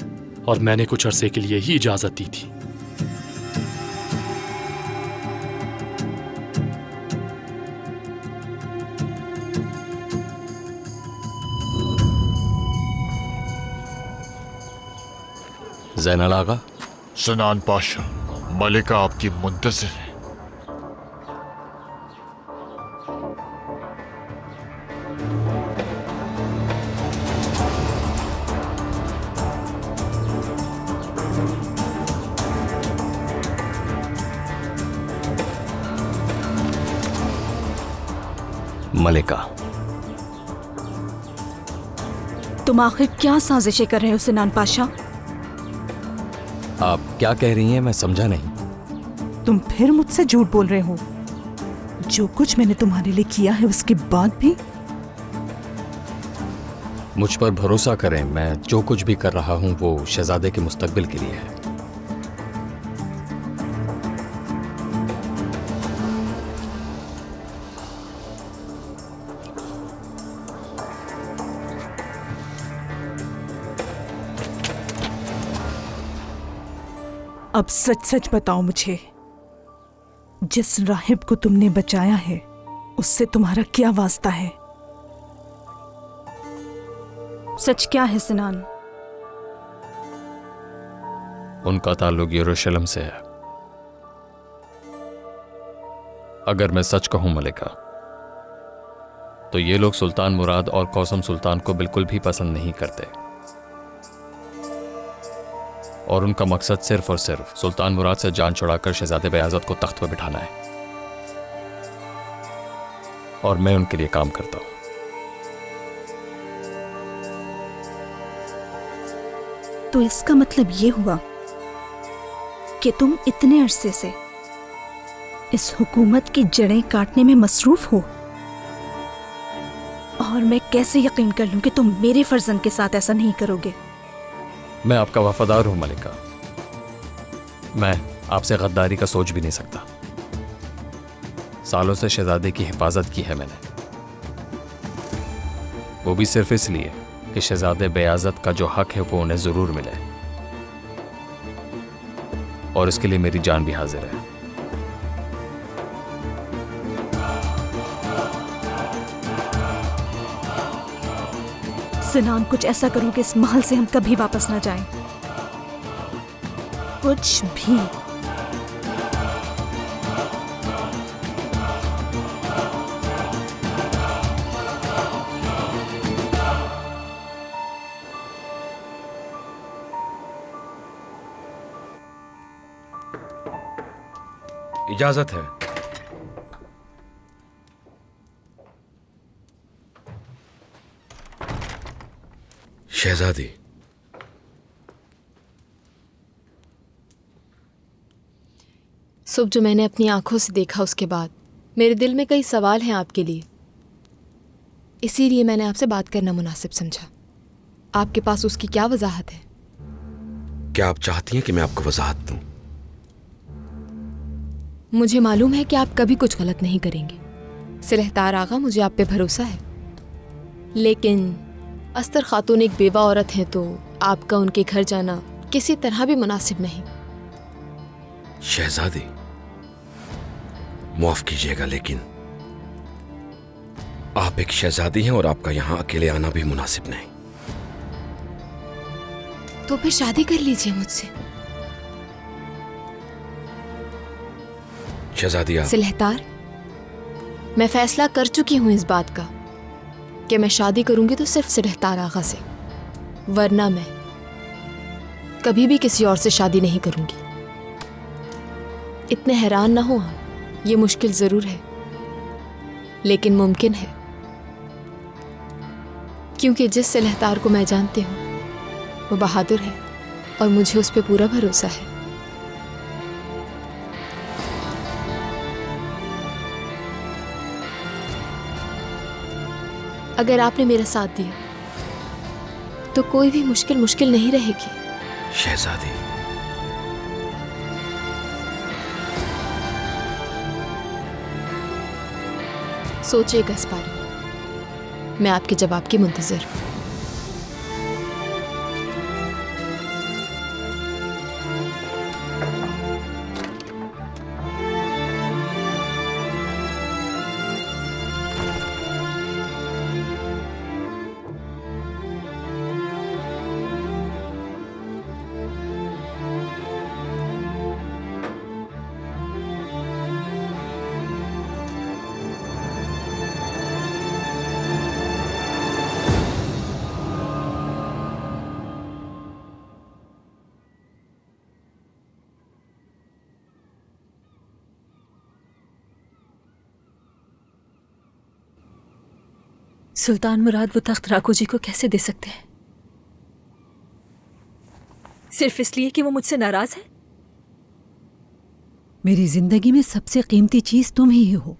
और मैंने कुछ अरसे के लिए ही इजाजत दी थी। ज़ैनल आगा। सनान पाशा, मलिका आपकी मुंतज़िर है। मलिका, तुम आखिर क्या साजिशें कर रहे हो सिनान पाशा? आप क्या कह रही हैं? मैं समझा नहीं। तुम फिर मुझसे झूठ बोल रहे हो। जो कुछ मैंने तुम्हारे लिए किया है उसके बाद भी? मुझ पर भरोसा करें, मैं जो कुछ भी कर रहा हूं वो शहजादे के मुस्तकबिल के लिए है। अब सच सच बताओ मुझे, जिस राहिब को तुमने बचाया है उससे तुम्हारा क्या वास्ता है? सच क्या है सिनान? उनका ताल्लुक यरूशलेम से है। अगर मैं सच कहूं मलिका, तो ये लोग सुल्तान मुराद और कौसम सुल्तान को बिल्कुल भी पसंद नहीं करते, और उनका मकसद सिर्फ और सिर्फ सुल्तान मुराद से जान छुड़ाकर शहजादे बेआज़त को तख्त पर बिठाना है, और मैं उनके लिए काम करता हूं। तो इसका मतलब ये हुआ कि तुम इतने अरसे से इस हुकूमत की जड़ें काटने में मसरूफ हो, और मैं कैसे यकीन कर लूं कि तुम मेरे फर्जंद के साथ ऐसा नहीं करोगे? मैं आपका वफादार हूं मलिका, मैं आपसे गद्दारी का सोच भी नहीं सकता। सालों से शहजादे की हिफाजत की है मैंने, वो भी सिर्फ इसलिए कि शहजादे बेआज़त का जो हक है वो उन्हें जरूर मिले, और इसके लिए मेरी जान भी हाजिर है। सिनान, कुछ ऐसा करो कि इस महल से हम कभी वापस ना जाएं। कुछ भी। इजाजत है। शहजादी, सुबह जो मैंने अपनी आंखों से देखा उसके बाद मेरे दिल में कई सवाल हैं आपके लिए, इसीलिए मैंने आपसे बात करना मुनासिब समझा। आपके पास उसकी क्या वजाहत है? क्या आप चाहती हैं कि मैं आपको वजाहत दूं? मुझे मालूम है कि आप कभी कुछ गलत नहीं करेंगे। सिलहदार आगा, मुझे आप पे भरोसा है, लेकिन अस्तर खातून एक बेवा औरत हैं, तो आपका उनके घर जाना किसी तरह भी मुनासिब नहीं। शहजादी, माफ कीजिएगा, लेकिन आप एक शहजादी हैं और आपका यहां अकेले आना भी मुनासिब नहीं। तो फिर शादी कर लीजिए मुझसे। शहजादी आप सिलहतार, मैं फैसला कर चुकी हूं इस बात का कि मैं शादी करूंगी तो सिर्फ सिलहतार आगा से, वरना मैं कभी भी किसी और से शादी नहीं करूंगी। इतने हैरान ना हो आप, ये मुश्किल जरूर है लेकिन मुमकिन है, क्योंकि जिस सिलहतार को मैं जानती हूं वो बहादुर है और मुझे उस पर पूरा भरोसा है। अगर आपने मेरा साथ दिया तो कोई भी मुश्किल मुश्किल नहीं रहेगी। शहजादी, सोचिएगा इस बारे में, मैं आपके जवाब की मुंतज़िर हूं। सुल्तान मुराद वो तख्त राको जी को कैसे दे सकते हैं? सिर्फ इसलिए कि वो मुझसे नाराज है? मेरी जिंदगी में सबसे कीमती चीज तुम ही हो।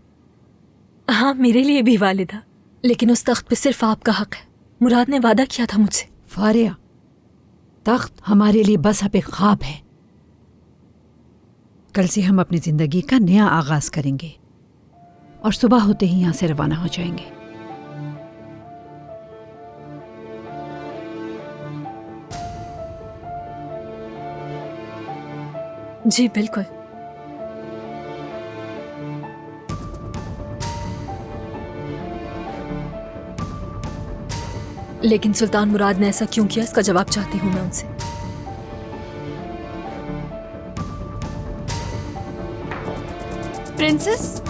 हाँ, मेरे लिए भी वालिदा, लेकिन उस तख्त पे सिर्फ आपका हक है। मुराद ने वादा किया था मुझसे। फारिया, तख्त हमारे लिए बस अब एक ख्वाब है। कल से हम अपनी जिंदगी का नया आगाज करेंगे और सुबह होते ही यहाँ से रवाना हो जाएंगे। जी बिल्कुल। लेकिन सुल्तान मुराद ने ऐसा क्यों किया, इसका जवाब चाहती हूं मैं उनसे। प्रिंसेस,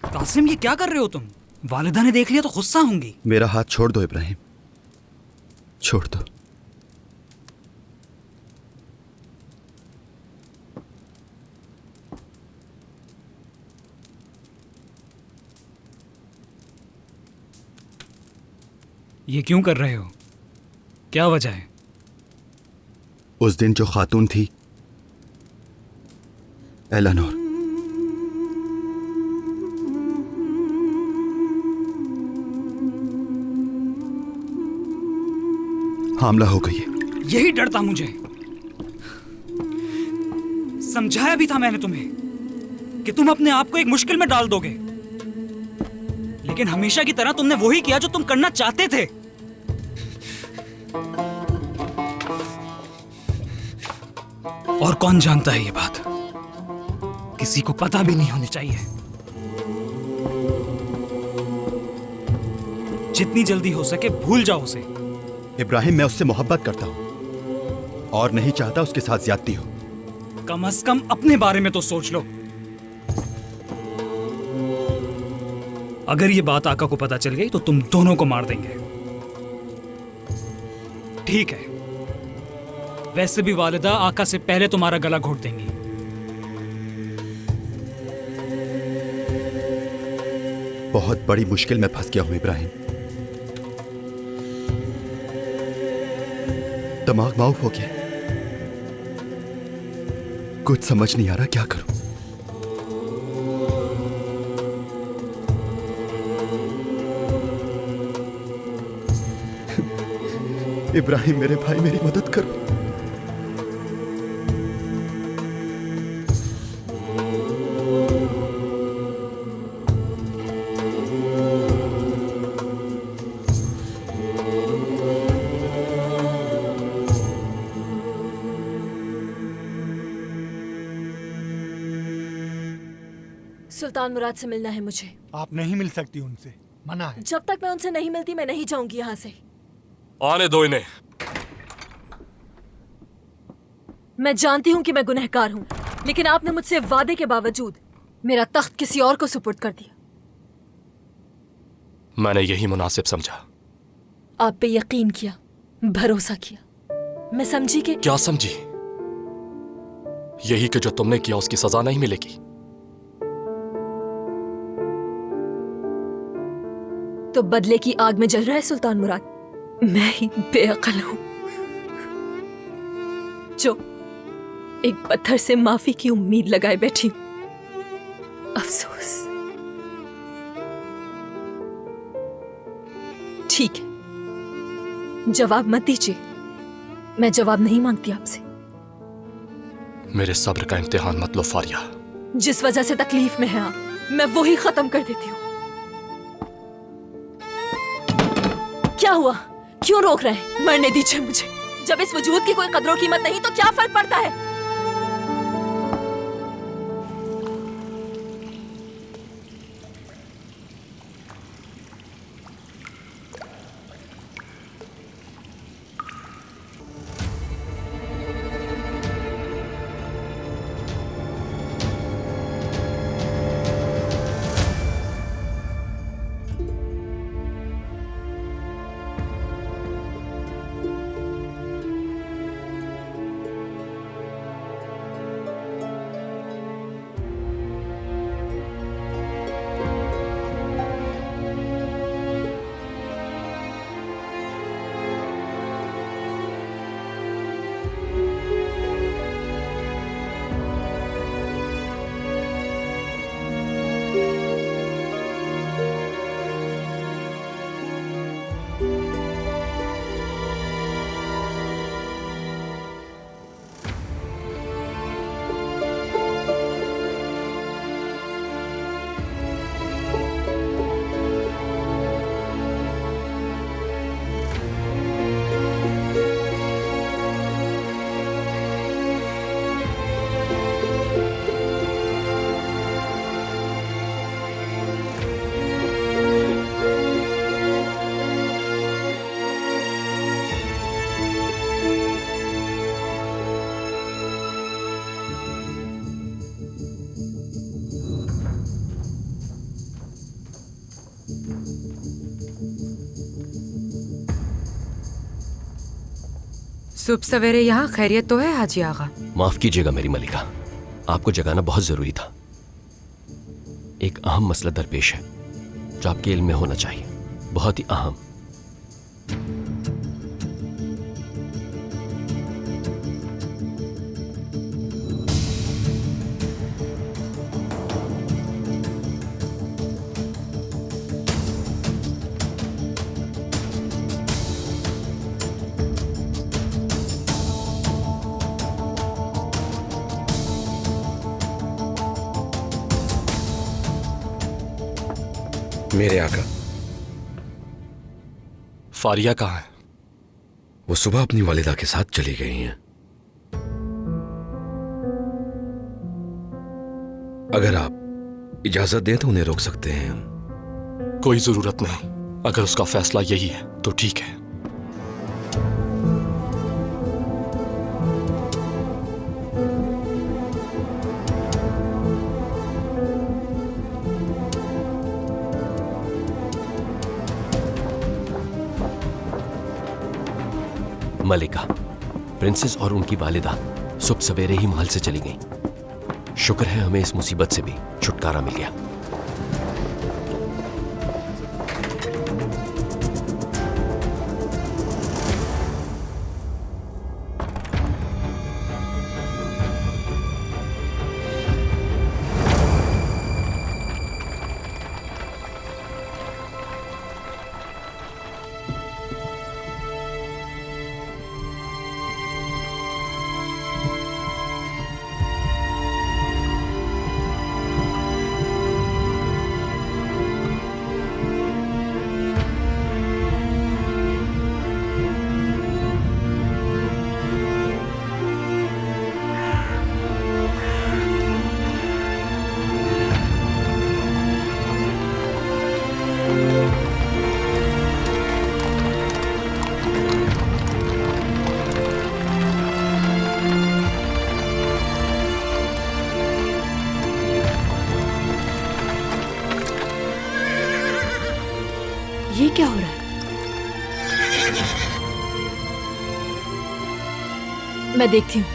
कासिम, ये क्या कर रहे हो तुम? वालिदा ने देख लिया तो गुस्सा होंगी। मेरा हाथ छोड़ दो इब्राहिम, छोड़ दो। ये क्यों कर रहे हो? क्या वजह है? उस दिन जो खातून थी एलानोर, हमला हो गई है। यही डर था मुझे। समझाया भी था मैंने तुम्हें कि तुम अपने आप को एक मुश्किल में डाल दोगे, लेकिन हमेशा की तरह तुमने वही किया जो तुम करना चाहते थे। और कौन जानता है ये बात? किसी को पता भी नहीं होनी चाहिए। जितनी जल्दी हो सके भूल जाओ उसे। इब्राहिम, मैं उससे मोहब्बत करता हूं और नहीं चाहता उसके साथ ज्यादती हो। कम से कम अपने बारे में तो सोच लो। अगर ये बात आका को पता चल गई तो तुम दोनों को मार देंगे। ठीक है, वैसे भी वालिदा आका से पहले तुम्हारा गला घोट देंगी। बहुत बड़ी मुश्किल में फंस गया हूं इब्राहिम। दिमाग माउफ हो गया, कुछ समझ नहीं आ रहा क्या करूं। इब्राहिम मेरे भाई, मेरी मदद करो। सुल्तान मुराद से मिलना है मुझे। आप नहीं मिल सकती उनसे, मना है। जब तक मैं उनसे नहीं मिलती मैं नहीं जाऊंगी यहाँ से। आने दो इन्हें। मैं जानती हूँ कि मैं गुनहगार हूँ, लेकिन आपने मुझसे वादे के बावजूद मेरा तख्त किसी और को सुपुर्द कर दिया। मैंने यही मुनासिब समझा। आप पे यकीन किया, भरोसा किया, मैं समझी कि क्या समझी? यही कि जो तुमने किया उसकी सजा नहीं मिलेगी। तो बदले की आग में जल रहा है सुल्तान मुराद। मैं ही बेअक्ल हूं जो एक पत्थर से माफी की उम्मीद लगाए बैठी हूं। अफसोस। ठीक है, जवाब मत दीजिए, मैं जवाब नहीं मांगती आपसे। मेरे सब्र का इम्तिहान मत लो फारिया। जिस वजह से तकलीफ में है आप, मैं वो ही खत्म कर देती हूँ। क्या हुआ? क्यों रोक रहे हैं? मरने दीजिए मुझे। जब इस वजूद की कोई कदर कीमत नहीं तो क्या फर्क पड़ता है? सुबह सवेरे यहाँ खैरियत तो है हाजी आगा? माफ कीजिएगा मेरी मलिका, आपको जगाना बहुत जरूरी था। एक अहम मसला दरपेश है जो आपके इल्म में होना चाहिए, बहुत ही अहम। मेरे आका। फारिया कहाँ है? वो सुबह अपनी वालिदा के साथ चली गई हैं। अगर आप इजाजत दें तो उन्हें रोक सकते हैं हम। कोई जरूरत नहीं, अगर उसका फैसला यही है तो ठीक है। मलिका, प्रिंसेस और उनकी वालिदा सुबह सवेरे ही महल से चली गईं। शुक्र है हमें इस मुसीबत से भी छुटकारा मिल गया। ये क्या हो रहा है? मैं देखती हूँ।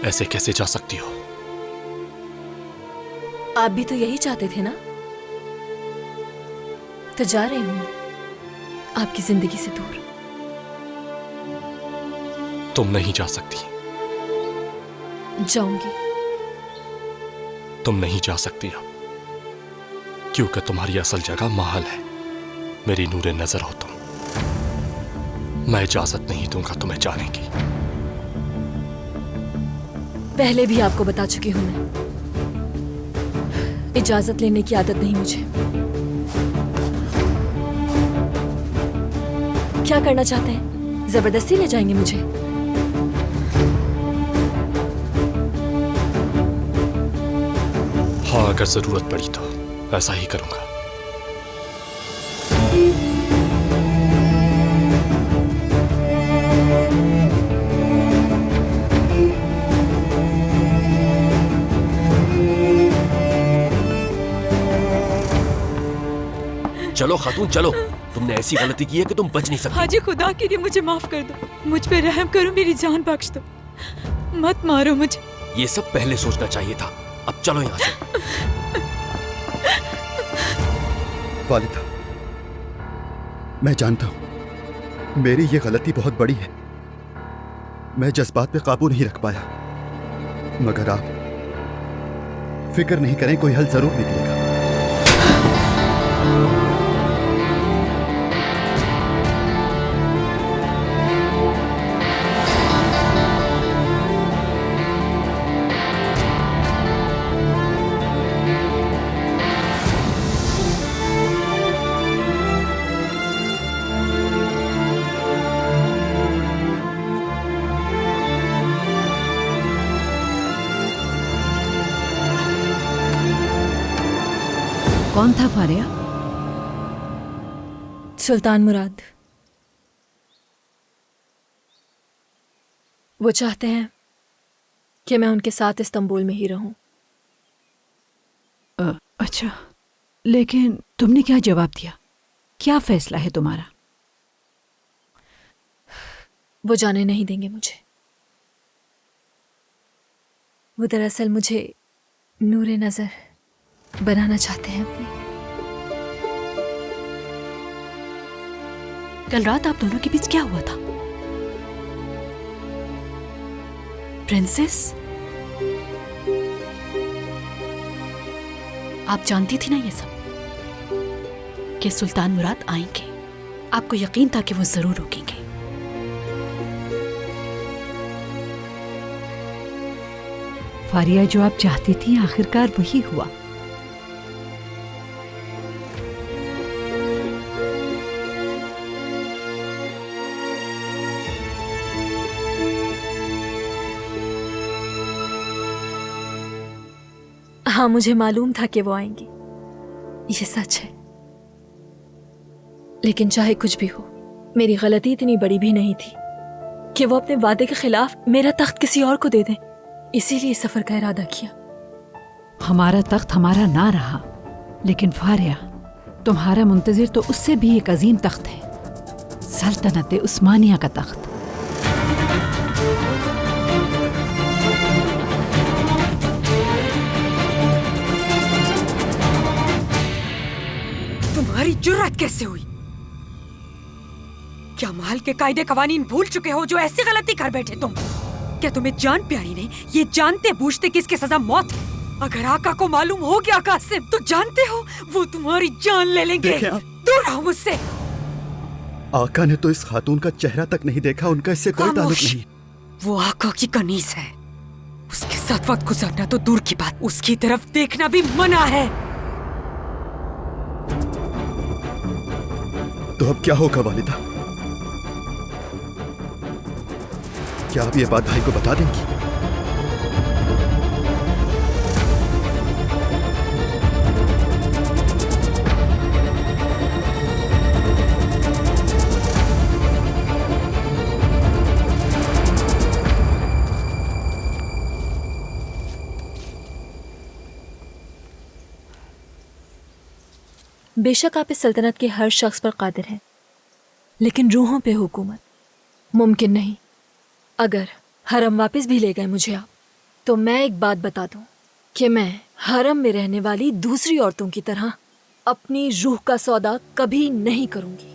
ऐसे कैसे जा सकती हो? आप भी तो यही चाहते थे ना? तो जा रही हूं आपकी जिंदगी से दूर। तुम नहीं जा सकती। जाऊंगी। तुम नहीं जा सकती अब, क्योंकि तुम्हारी असल जगह महल है। मेरी नूरे नजर हो तुम। मैं इजाजत नहीं दूंगा तुम्हें जाने की। पहले भी आपको बता चुकी हूं मैं, इजाजत लेने की आदत नहीं मुझे। क्या करना चाहते हैं? जबरदस्ती ले जाएंगे मुझे? हाँ, अगर जरूरत पड़ी तो ऐसा ही करूंगा। चलो खातून चलो, तुमने ऐसी गलती की है कि तुम बच नहीं सकती। हाजी, खुदा के लिए मुझे माफ कर दो, मुझ पे रहम करो, मेरी जान बख्श दो, मत मारो मुझे। ये सब पहले सोचना चाहिए था। अब चलो यहाँ से। वालिदा, मैं जानता हूं मेरी ये गलती बहुत बड़ी है। मैं जज्बात पे काबू नहीं रख पाया, मगर आप फिक्र नहीं करें, कोई हल जरूर निकलेगा। कौन था फारिया? सुल्तान मुराद। वो चाहते हैं कि मैं उनके साथ इस्तांबुल में ही रहूं। अच्छा, लेकिन तुमने क्या जवाब दिया? क्या फैसला है तुम्हारा? वो जाने नहीं देंगे मुझे। वो दरअसल मुझे नूरे नजर बनाना चाहते हैं अपनी। कल रात आप दोनों के बीच क्या हुआ था? प्रिंसेस, आप जानती थी ना ये सब कि सुल्तान मुराद आएंगे। आपको यकीन था कि वो जरूर रुकेंगे। फारिया, जो आप चाहती थी आखिरकार वही हुआ। हाँ, मुझे मालूम था कि वो आएंगी, ये सच है। लेकिन चाहे कुछ भी हो, मेरी गलती इतनी बड़ी भी नहीं थी कि वो अपने वादे के खिलाफ मेरा तख्त किसी और को दे दें। इसीलिए सफर का इरादा किया। हमारा तख्त हमारा ना रहा, लेकिन फारिया तुम्हारा मुंतजिर तो उससे भी एक अजीम तख्त है, सल्तनत उस्मानिया का तख्त। तुम्हारी जुर्रत कैसे हुई? क्या महल के कायदे कवानीन भूल चुके हो जो ऐसी गलती कर बैठे तुम? क्या तुम्हें जान प्यारी नहीं? ये जानते बूझते कि इसकी सजा मौत है। अगर आका को मालूम हो गया कासिम, तो जानते हो वो तुम्हारी जान ले लेंगे। दूर रहो मुझसे। आका ने तो इस खातून का चेहरा तक नहीं देखा, उनका इससे कोई ताल्लुक नहीं। वो आका की कनीज है, उसके साथ वक्त गुजारना तो दूर की बात, उसकी तरफ देखना भी मना है। तो अब क्या होगा वालिदा? क्या आप ये बात भाई को बता देंगी? बेशक आप इस सल्तनत के हर शख्स पर कादिर हैं, लेकिन रूहों पे हुकूमत मुमकिन नहीं। अगर हरम वापस भी ले गए मुझे आप, तो मैं एक बात बता दूं कि मैं हरम में रहने वाली दूसरी औरतों की तरह अपनी रूह का सौदा कभी नहीं करूंगी।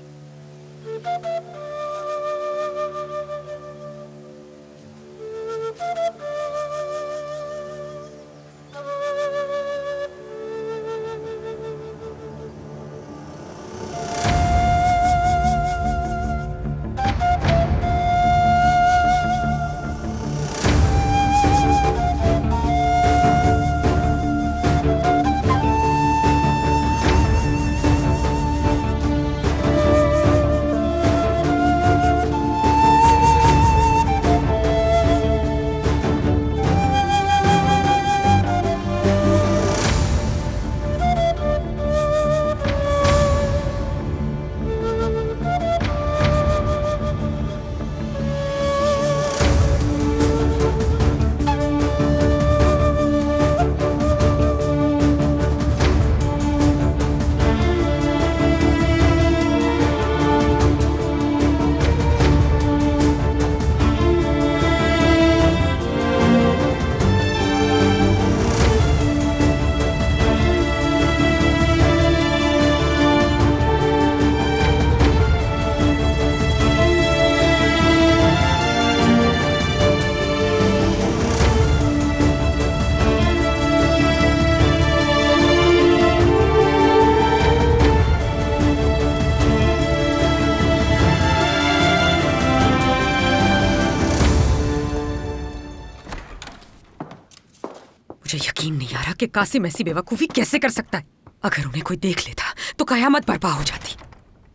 कि कासिम ऐसी बेवकूफी कैसे कर सकता है। अगर उन्हें कोई देख लेता तो कयामत बर्पा हो जाती।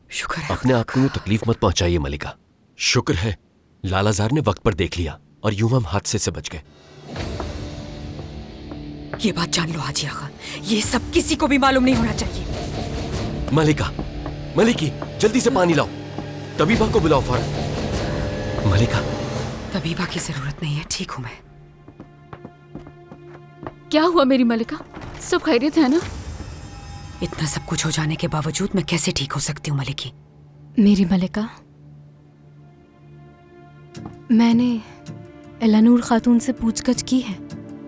शुक्र है अपने आप को यूं तकलीफ मत पहुंचाइए मलिका। शुक्र है लालाजार ने वक्त पर देख लिया और यूं हम हादसे से बच गए। ये बात जान लो हाजी आगा, ये सब किसी को भी मालूम नहीं होना चाहिए। मलिका, मलिकी जल्दी से पानी लाओ, तबीबा को बुलाओ फौरन। मलिका, तबीबा की जरूरत नहीं है, ठीक हूं मैं। क्या हुआ मेरी मलिका, सब खैरियत है ना? इतना सब कुछ हो जाने के बावजूद मैं कैसे ठीक हो सकती हूँ मलिकी? मेरी मलिका, मैंने एलानूर खातून से पूछगछ की है।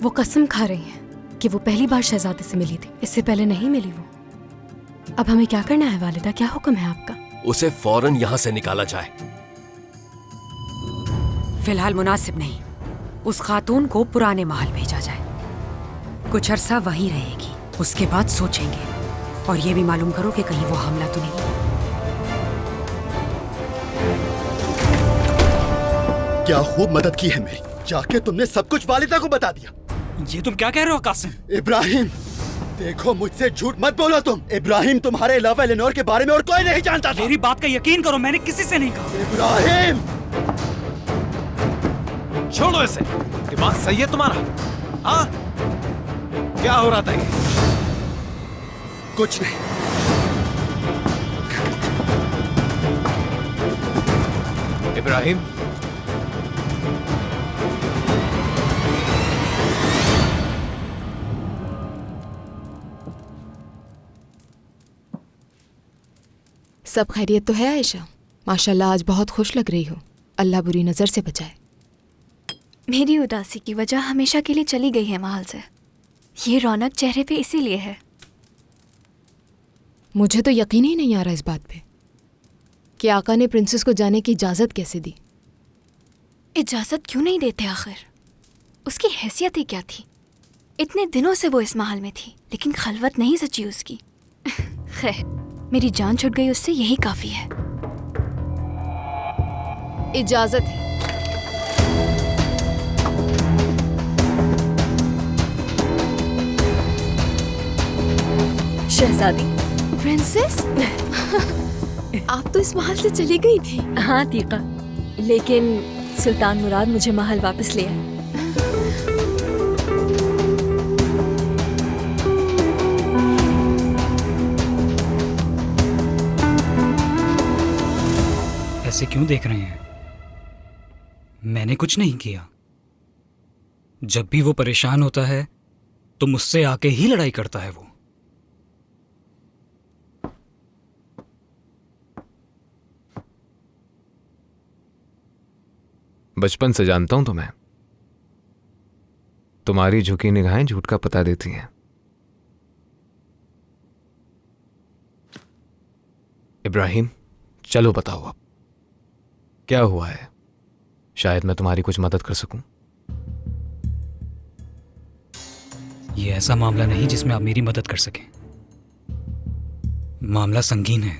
वो कसम खा रही हैं कि वो पहली बार शहजादे से मिली थी, इससे पहले नहीं मिली वो। अब हमें क्या करना है वालिदा, क्या हुक्म है आपका? उसे फौरन यहाँ से निकाला जाए। फिलहाल मुनासिब नहीं, उस खातून को पुराने महल भेजा जाए। कुछ अरसा वहीं रहेगी, उसके बाद सोचेंगे। और ये भी मालूम करो कि कहीं वो हमला तो नहीं। क्या खूब मदद की है मेरी, जाके तुमने सब कुछ वालिदा को बता दिया। ये तुम क्या कह रहे हो कासिम? इब्राहिम देखो, मुझसे झूठ मत बोलो तुम। इब्राहिम तुम्हारे अलावा एलेनोर के बारे में और कोई नहीं जानता था। मेरी बात का यकीन करो, मैंने किसी से नहीं कहा। इब्राहिम छोड़ो इसे, दिमाग सही है तुम्हारा? हाँ, क्या हो रहा था ये? कुछ नहीं। इब्राहिम, सब खैरियत तो है आयशा? माशाल्लाह आज बहुत खुश लग रही हो। अल्लाह बुरी नज़र से बचाए। मेरी उदासी की वजह हमेशा के लिए चली गई है महल से। ये रौनक चेहरे पे इसीलिए है। मुझे तो यकीन ही नहीं आ रहा इस बात पे कि आका ने प्रिंसेस को जाने की इजाज़त कैसे दी। इजाज़त क्यों नहीं देते आखिर? उसकी हैसियत ही क्या थी? इतने दिनों से वो इस महल में थी, लेकिन खलवत नहीं सची उसकी। खैर, मेरी जान छूट गई उससे, यही काफ़ी है। इजाज़त है। शहजादी। प्रिंसेस आप तो इस महल से चली गई थी। हाँ तीका, लेकिन सुल्तान मुराद मुझे महल वापस ले आए। ऐसे क्यों देख रहे हैं? मैंने कुछ नहीं किया। जब भी वो परेशान होता है तो मुझसे आके ही लड़ाई करता है वो। बचपन से जानता हूं तुम्हें। तुम्हारी झुकी निगाहें झूठ का पता देती हैं। इब्राहिम, चलो बताओ अब क्या हुआ है। शायद मैं तुम्हारी कुछ मदद कर सकूं। ये ऐसा मामला नहीं जिसमें आप मेरी मदद कर सकें। मामला संगीन है।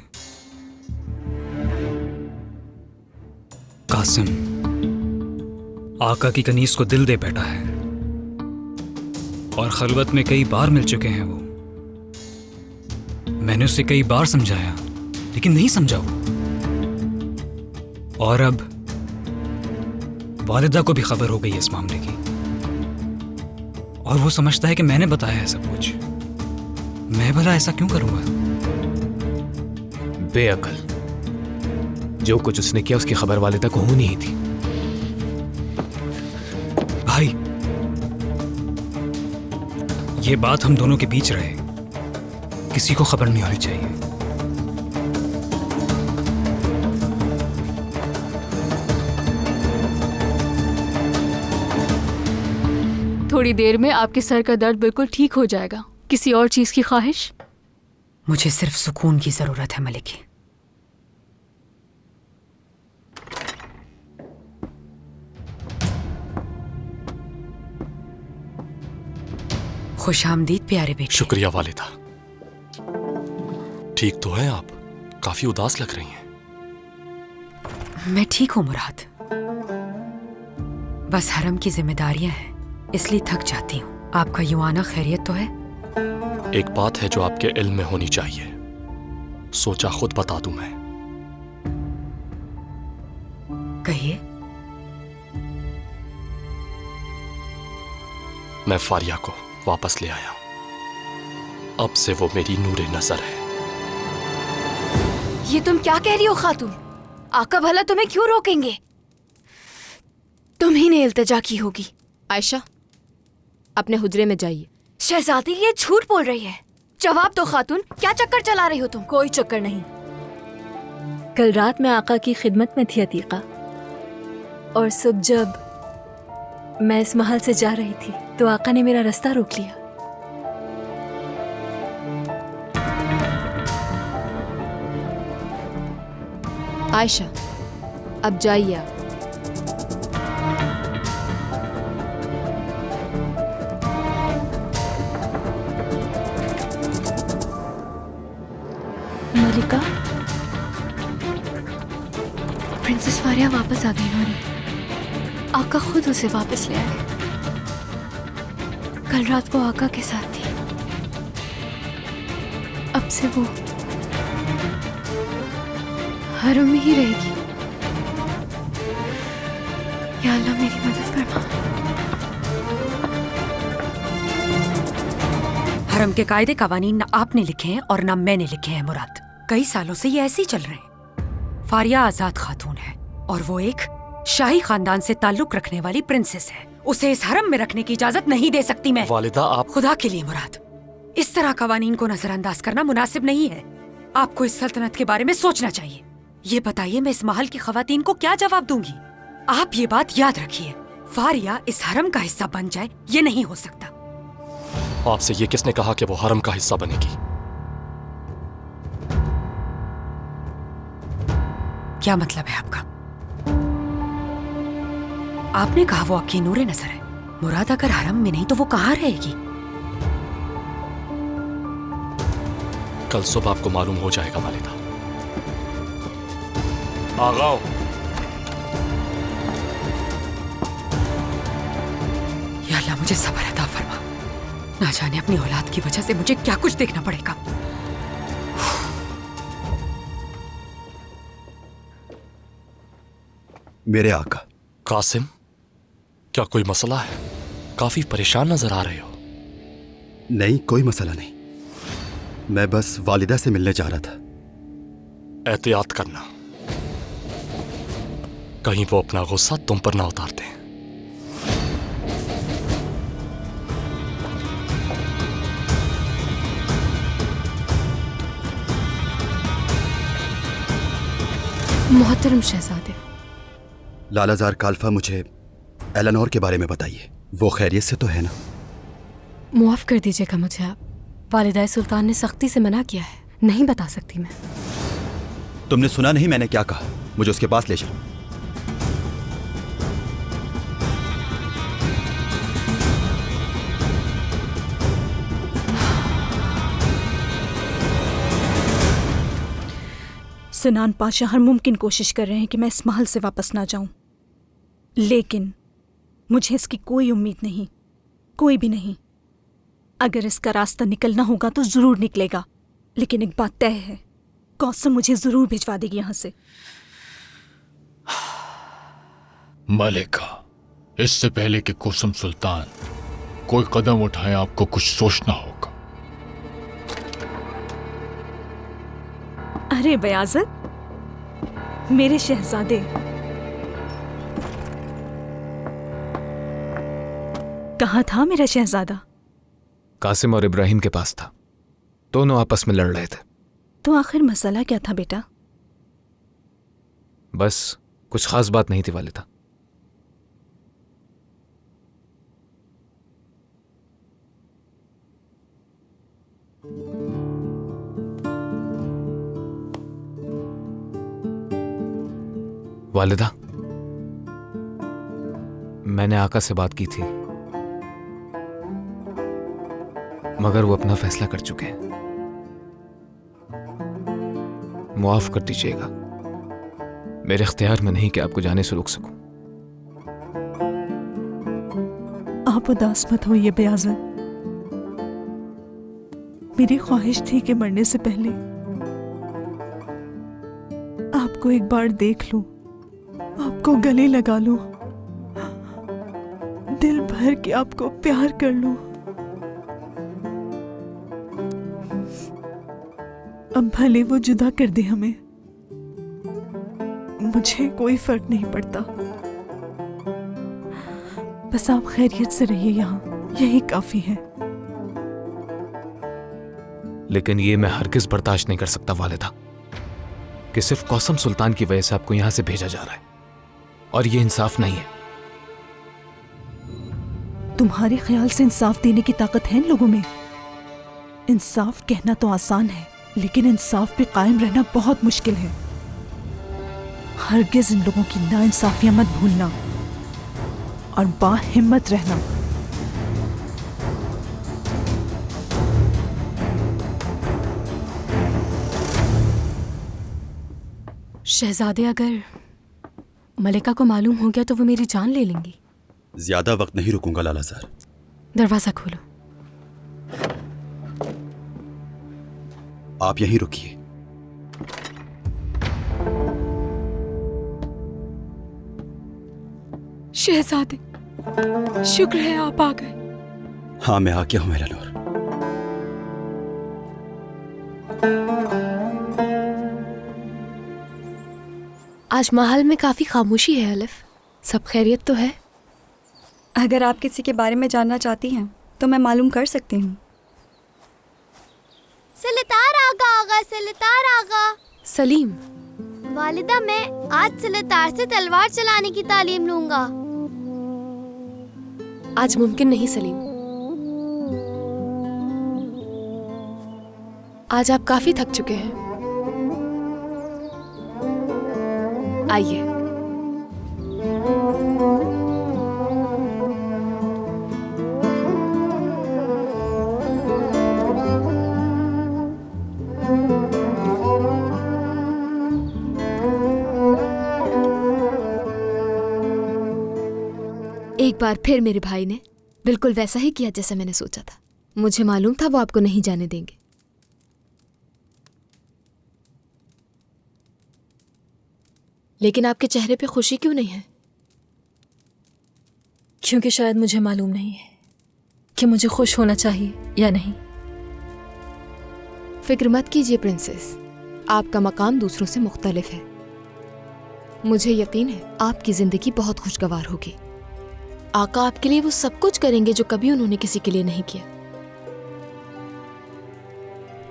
कासिम आका की कनीज को दिल दे बैठा है और खलवत में कई बार मिल चुके हैं वो। मैंने उसे कई बार समझाया लेकिन नहीं समझा वो। और अब वालिदा को भी खबर हो गई है इस मामले की और वो समझता है कि मैंने बताया है सब कुछ। मैं भला ऐसा क्यों करूंगा? बेअकल, जो कुछ उसने किया उसकी खबर वालिदा को होनी ही थी। भाई, ये बात हम दोनों के बीच रहे, किसी को खबर नहीं होनी चाहिए। थोड़ी देर में आपके सर का दर्द बिल्कुल ठीक हो जाएगा। किसी और चीज की ख्वाहिश? मुझे सिर्फ सुकून की जरूरत है मलिकी। खुश आमदीद प्यारे बेटे। शुक्रिया वालिदा। ठीक तो हैं आप? काफी उदास लग रही हैं। मैं ठीक हूं मुराद, बस हरम की जिम्मेदारियां हैं इसलिए थक जाती हूँ। आपका यूं आना खैरियत तो है? एक बात है जो आपके इल्म में होनी चाहिए, सोचा खुद बता दूं मैं। कहिए। मैं फारिया को वापस ले आया हूं। अब से वो मेरी नूरे नजर है। ये तुम क्या कह रही हो खातून? आका भला तुम्हें क्यों रोकेंगे? तुम ही ने इल्तिजा की होगी। आयशा, अपने हुजरे में जाइए। शहजादी, ये झूठ बोल रही है। जवाब दो खातून, क्या चक्कर चला रही हो तुम? कोई चक्कर नहीं। कल रात मैं आका की खिदमत में थी अतीका, और सुबह जब मैं इस महल से जा रही थी तो आका ने मेरा रास्ता रोक लिया। आयशा, अब जाइए आप। मलिका, प्रिंसेस फारिया वापस आ गई नूरी। आका खुद उसे वापस ले आए। कल रात वो आका के साथ थी, अब से वो हरम में ही रहेगी। या अल्लाह मेरी मदद फरमा। हरम के कायदे कवानीन न आपने लिखे हैं और न मैंने लिखे हैं मुराद। कई सालों से ये ऐसे ही चल रहे हैं। फारिया आजाद खातून है और वो एक शाही खानदान से ताल्लुक रखने वाली प्रिंसेस है। उसे इस हरम में रखने की इजाजत नहीं दे सकती मैं। वालिदा, आप खुदा के लिए मुराद, इस तरह कवानीन को नजरअंदाज करना मुनासिब नहीं है। आपको इस सल्तनत के बारे में सोचना चाहिए। ये बताइए, मैं इस महल की खवातीन को क्या जवाब दूंगी? आप ये बात याद रखिए, फारिया इस हरम का हिस्सा बन जाए ये नहीं हो सकता। आपसे ये किसने कहा कि वो हरम का हिस्सा बनेगी? क्या मतलब है आपका? आपने कहा वो आपकी नूरे नजर है। मुराद अगर हरम में नहीं तो वो कहाँ रहेगी? कल सुबह आपको मालूम हो जाएगा वालिदा। आगाओ। या अल्लाह मुझे सब्र अता फरमा। ना जाने अपनी औलाद की वजह से मुझे क्या कुछ देखना पड़ेगा। मेरे आका। कासिम, क्या कोई मसला है? काफी परेशान नजर आ रहे हो। नहीं, कोई मसला नहीं। मैं बस वालिदा से मिलने जा रहा था। एहतियात करना, कहीं वो अपना गुस्सा तुम पर ना उतार दें। मोहतरम शहजादे। लालाजार काल्फा, मुझे एलेनोर के बारे में बताइए। वो खैरियत से तो है ना? मुआफ कर दीजिएगा मुझे आप। वालिदाए सुल्तान ने सख्ती से मना किया है, नहीं बता सकती मैं। तुमने सुना नहीं मैंने क्या कहा? मुझे उसके पास ले चलो। सिनान पाशा हर मुमकिन कोशिश कर रहे हैं कि मैं इस महल से वापस ना जाऊं, लेकिन मुझे इसकी कोई उम्मीद नहीं, कोई भी नहीं। अगर इसका रास्ता निकलना होगा तो जरूर निकलेगा, लेकिन एक बात तय है, कौसम मुझे जरूर भिजवा देगी यहां से। मलिका, इससे पहले कि कुसुम सुल्तान कोई कदम उठाए आपको कुछ सोचना होगा। अरे बयाज़त, मेरे शहजादे, कहाँ था मेरा शहजादा? कासिम और इब्राहिम के पास था। दोनों आपस में लड़ रहे थे। तो आखिर मसला क्या था बेटा? बस कुछ खास बात नहीं थी वालिदा। वालिदा, मैंने आका से बात की थी, मगर वो अपना फैसला कर चुके हैं। मुआफ कर दीजिएगा, मेरे इख्तियार में नहीं कि आपको जाने से रोक सकूं। आप उदास मत होइए बयाज़त। मेरी ख्वाहिश थी कि मरने से पहले आपको एक बार देख लूं, आपको गले लगा लूं, दिल भर के आपको प्यार कर लूं। अब भले वो जुदा कर दे हमें, मुझे कोई फर्क नहीं पड़ता। बस आप खैरियत से रहिए यहाँ, यही काफी है। लेकिन ये मैं हरगिज बर्दाश्त नहीं कर सकता वालिदा कि सिर्फ कौसम सुल्तान की वजह से आपको यहां से भेजा जा रहा है, और ये इंसाफ नहीं है। तुम्हारे ख्याल से इंसाफ देने की ताकत है इन लोगों में? इंसाफ कहना तो आसान है, लेकिन इंसाफ पे कायम रहना बहुत मुश्किल है। हरगिज इन लोगों की नाइंसाफियां मत भूलना और बाहिम्मत रहना। शहजादे, अगर मलिका को मालूम हो गया तो वो मेरी जान ले लेंगी। ज्यादा वक्त नहीं रुकूंगा लालाजार। दरवाजा खोलो। आप यहीं रुकिए। शहजादे, शुक्र है आप आ गए। हाँ, मैं आ गया हूं एलेनोर। आज महल में काफी खामोशी है अलिफ, सब खैरियत तो है? अगर आप किसी के बारे में जानना चाहती हैं तो मैं मालूम कर सकती हूँ। सुल्तान आगा, आगा सिलतार आगा। सलीम, वालिदा मैं आज सिलतार से तलवार चलाने की तालीम लूंगा। आज मुमकिन नहीं सलीम। आज आप काफी थक चुके हैं। आइए। एक बार फिर मेरे भाई ने बिल्कुल वैसा ही किया जैसा मैंने सोचा था। मुझे मालूम था वो आपको नहीं जाने देंगे। लेकिन आपके चेहरे पे खुशी क्यों नहीं है? क्योंकि शायद मुझे मालूम नहीं है कि मुझे खुश होना चाहिए या नहीं। फिक्र मत कीजिए प्रिंसेस, आपका मकाम दूसरों से मुख्तलिफ है। मुझे यकीन है आपकी जिंदगी बहुत खुशगवार होगी। आका आपके लिए वो सब कुछ करेंगे जो कभी उन्होंने किसी के लिए नहीं किया।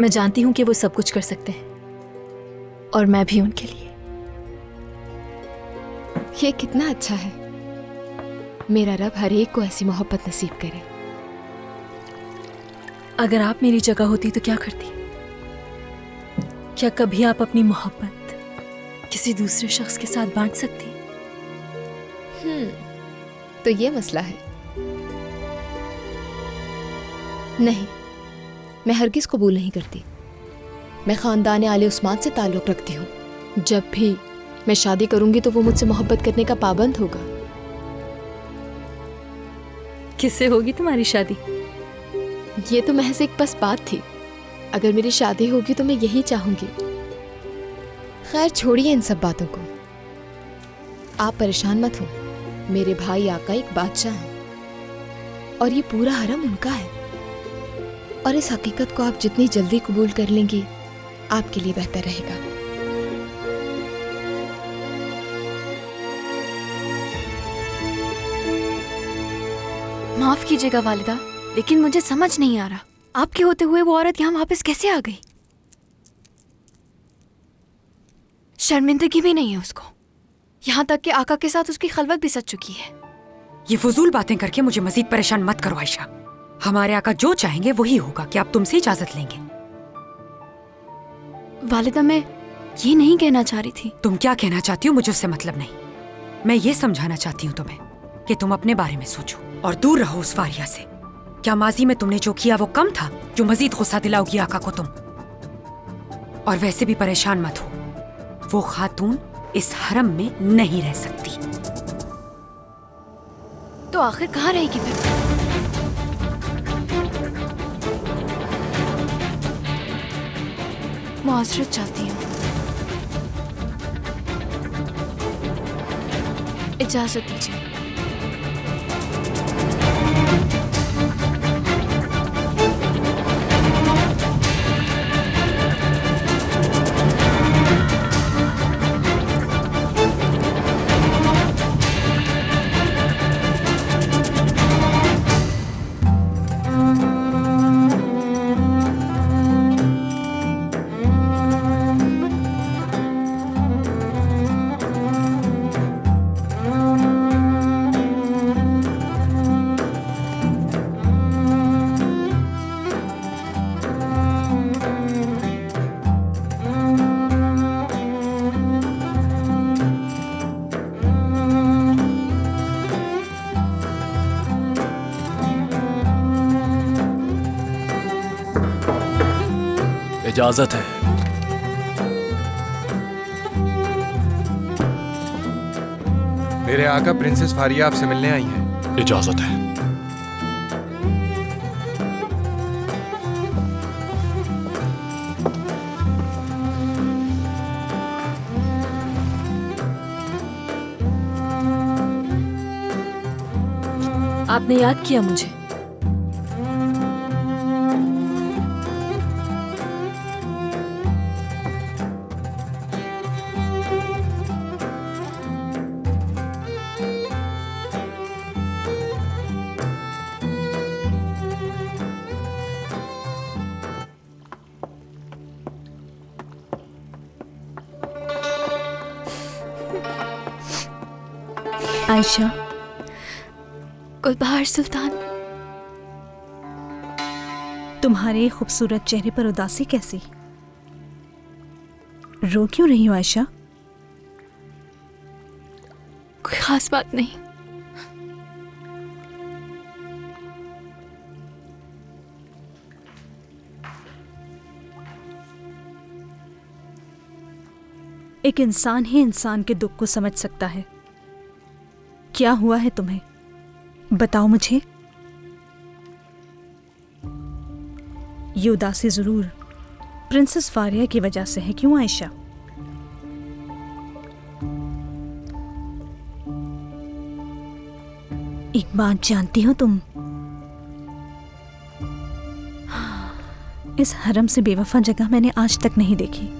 मैं जानती हूं कि वो सब कुछ कर सकते हैं और मैं भी उनके लिए। ये कितना अच्छा है। मेरा रब हर एक को ऐसी मोहब्बत नसीब करे। अगर आप मेरी जगह होती तो क्या करती? क्या कभी आप अपनी मोहब्बत किसी दूसरे शख्स के साथ बांट सकती? तो ये मसला है। नहीं, मैं हरगिज कबूल नहीं करती। मैं खानदान आले उस्मान से ताल्लुक रखती हूँ। जब भी मैं शादी करूंगी तो वो मुझसे मोहब्बत करने का पाबंद होगा। किससे होगी तुम्हारी शादी? ये तो महज एक बस बात थी। अगर मेरी शादी होगी तो मैं यही चाहूंगी। खैर छोड़िए इन सब बातों को। आप परेशान मत हो। मेरे भाई आका एक बादशाह हैं और ये पूरा हरम उनका है। और इस हकीकत को आप जितनी जल्दी कबूल कर लेंगी आपके लिए बेहतर रहेगा। माफ कीजिएगा वालिदा, लेकिन मुझे समझ नहीं आ रहा आपके होते हुए वो औरत यहाँ वापस कैसे आ गई। शर्मिंदगी भी नहीं है उसको, यहाँ तक कि आका के साथ उसकी खलवत भी सज चुकी है। ये फजूल बातें करके मुझे मजीद परेशान मत करो आयशा। हमारे आका जो चाहेंगे वही होगा। कि आप तुमसे इजाजत लेंगे? वालिदा मैं ये नहीं कहना चाह रही थी। तुम क्या कहना चाहती हो मुझे उससे मतलब नहीं। मैं ये समझाना चाहती हूँ तुम्हें कि तुम अपने बारे में सोचो और दूर रहो उस फारिया से। क्या माजी में तुमने जो किया वो कम था जो मजीद गुस्सा दिलाओगी आका को तुम? और वैसे भी परेशान मत हो, वो खातून इस हरम में नहीं रह सकती। तो आखिर कहाँ रहेगी फिर? मुआसरत चाहती हूँ। इजाजत दीजिए। इजाजत है। मेरे आका प्रिंसेस फारिया आपसे मिलने आई है। इजाजत है। आपने याद किया मुझे। आयशा, गुलबहार सुल्तान, तुम्हारे खूबसूरत चेहरे पर उदासी कैसी? रो क्यों रही हो आयशा? कोई खास बात नहीं। एक इंसान ही इंसान के दुख को समझ सकता है। क्या हुआ है तुम्हें? बताओ मुझे। ये उदासी जरूर प्रिंसेस फारिया की वजह से है, क्यों आयशा? एक बात जानती हो तुम, इस हरम से बेवफा जगह मैंने आज तक नहीं देखी।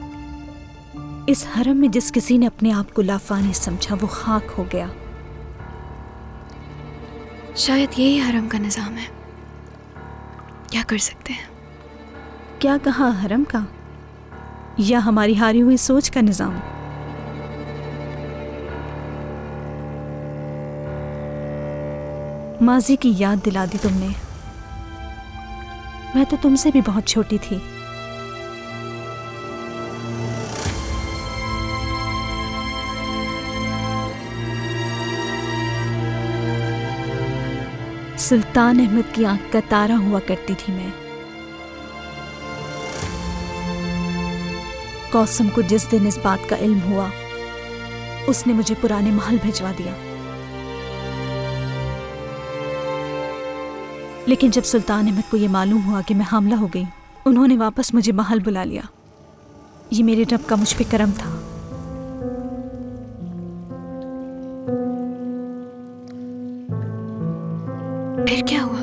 इस हरम में जिस किसी ने अपने आप को लाफानी समझा वो खाक हो गया। शायद यही हरम का निजाम है। क्या कर सकते हैं? क्या कहा, हरम का या हमारी हारी हुई सोच का निजाम? माजी की याद दिला दी तुमने। मैं तो तुमसे भी बहुत छोटी थी। सुल्तान अहमद की आंख का तारा हुआ करती थी मैं। कौसम को जिस दिन इस बात का इल्म हुआ, उसने मुझे पुराने महल भिजवा दिया। लेकिन जब सुल्तान अहमद को यह मालूम हुआ कि मैं हामला हो गई, उन्होंने वापस मुझे महल बुला लिया। ये मेरे रब का मुझ पे करम था। फिर क्या हुआ?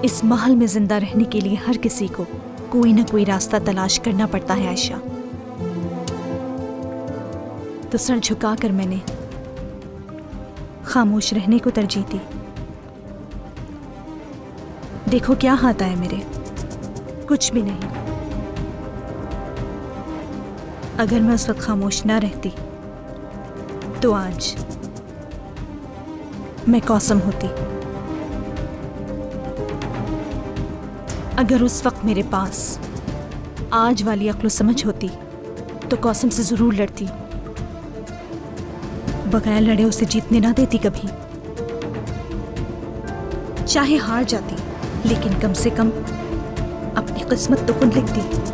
इस महल में जिंदा रहने के लिए हर किसी को कोई ना कोई रास्ता तलाश करना पड़ता है आयशा। तो सर झुकाकर मैंने खामोश रहने को तरजीह दी। देखो क्या हाथ आए मेरे, कुछ भी नहीं। अगर मैं उस वक्त खामोश ना रहती तो आज मैं कौसम होती। अगर उस वक्त मेरे पास आज वाली अक्ल समझ होती तो कौसम से जरूर लड़ती। बगैर लड़े उसे जीतने ना देती कभी। चाहे हार जाती, लेकिन कम से कम अपनी किस्मत तो खुद लिखती।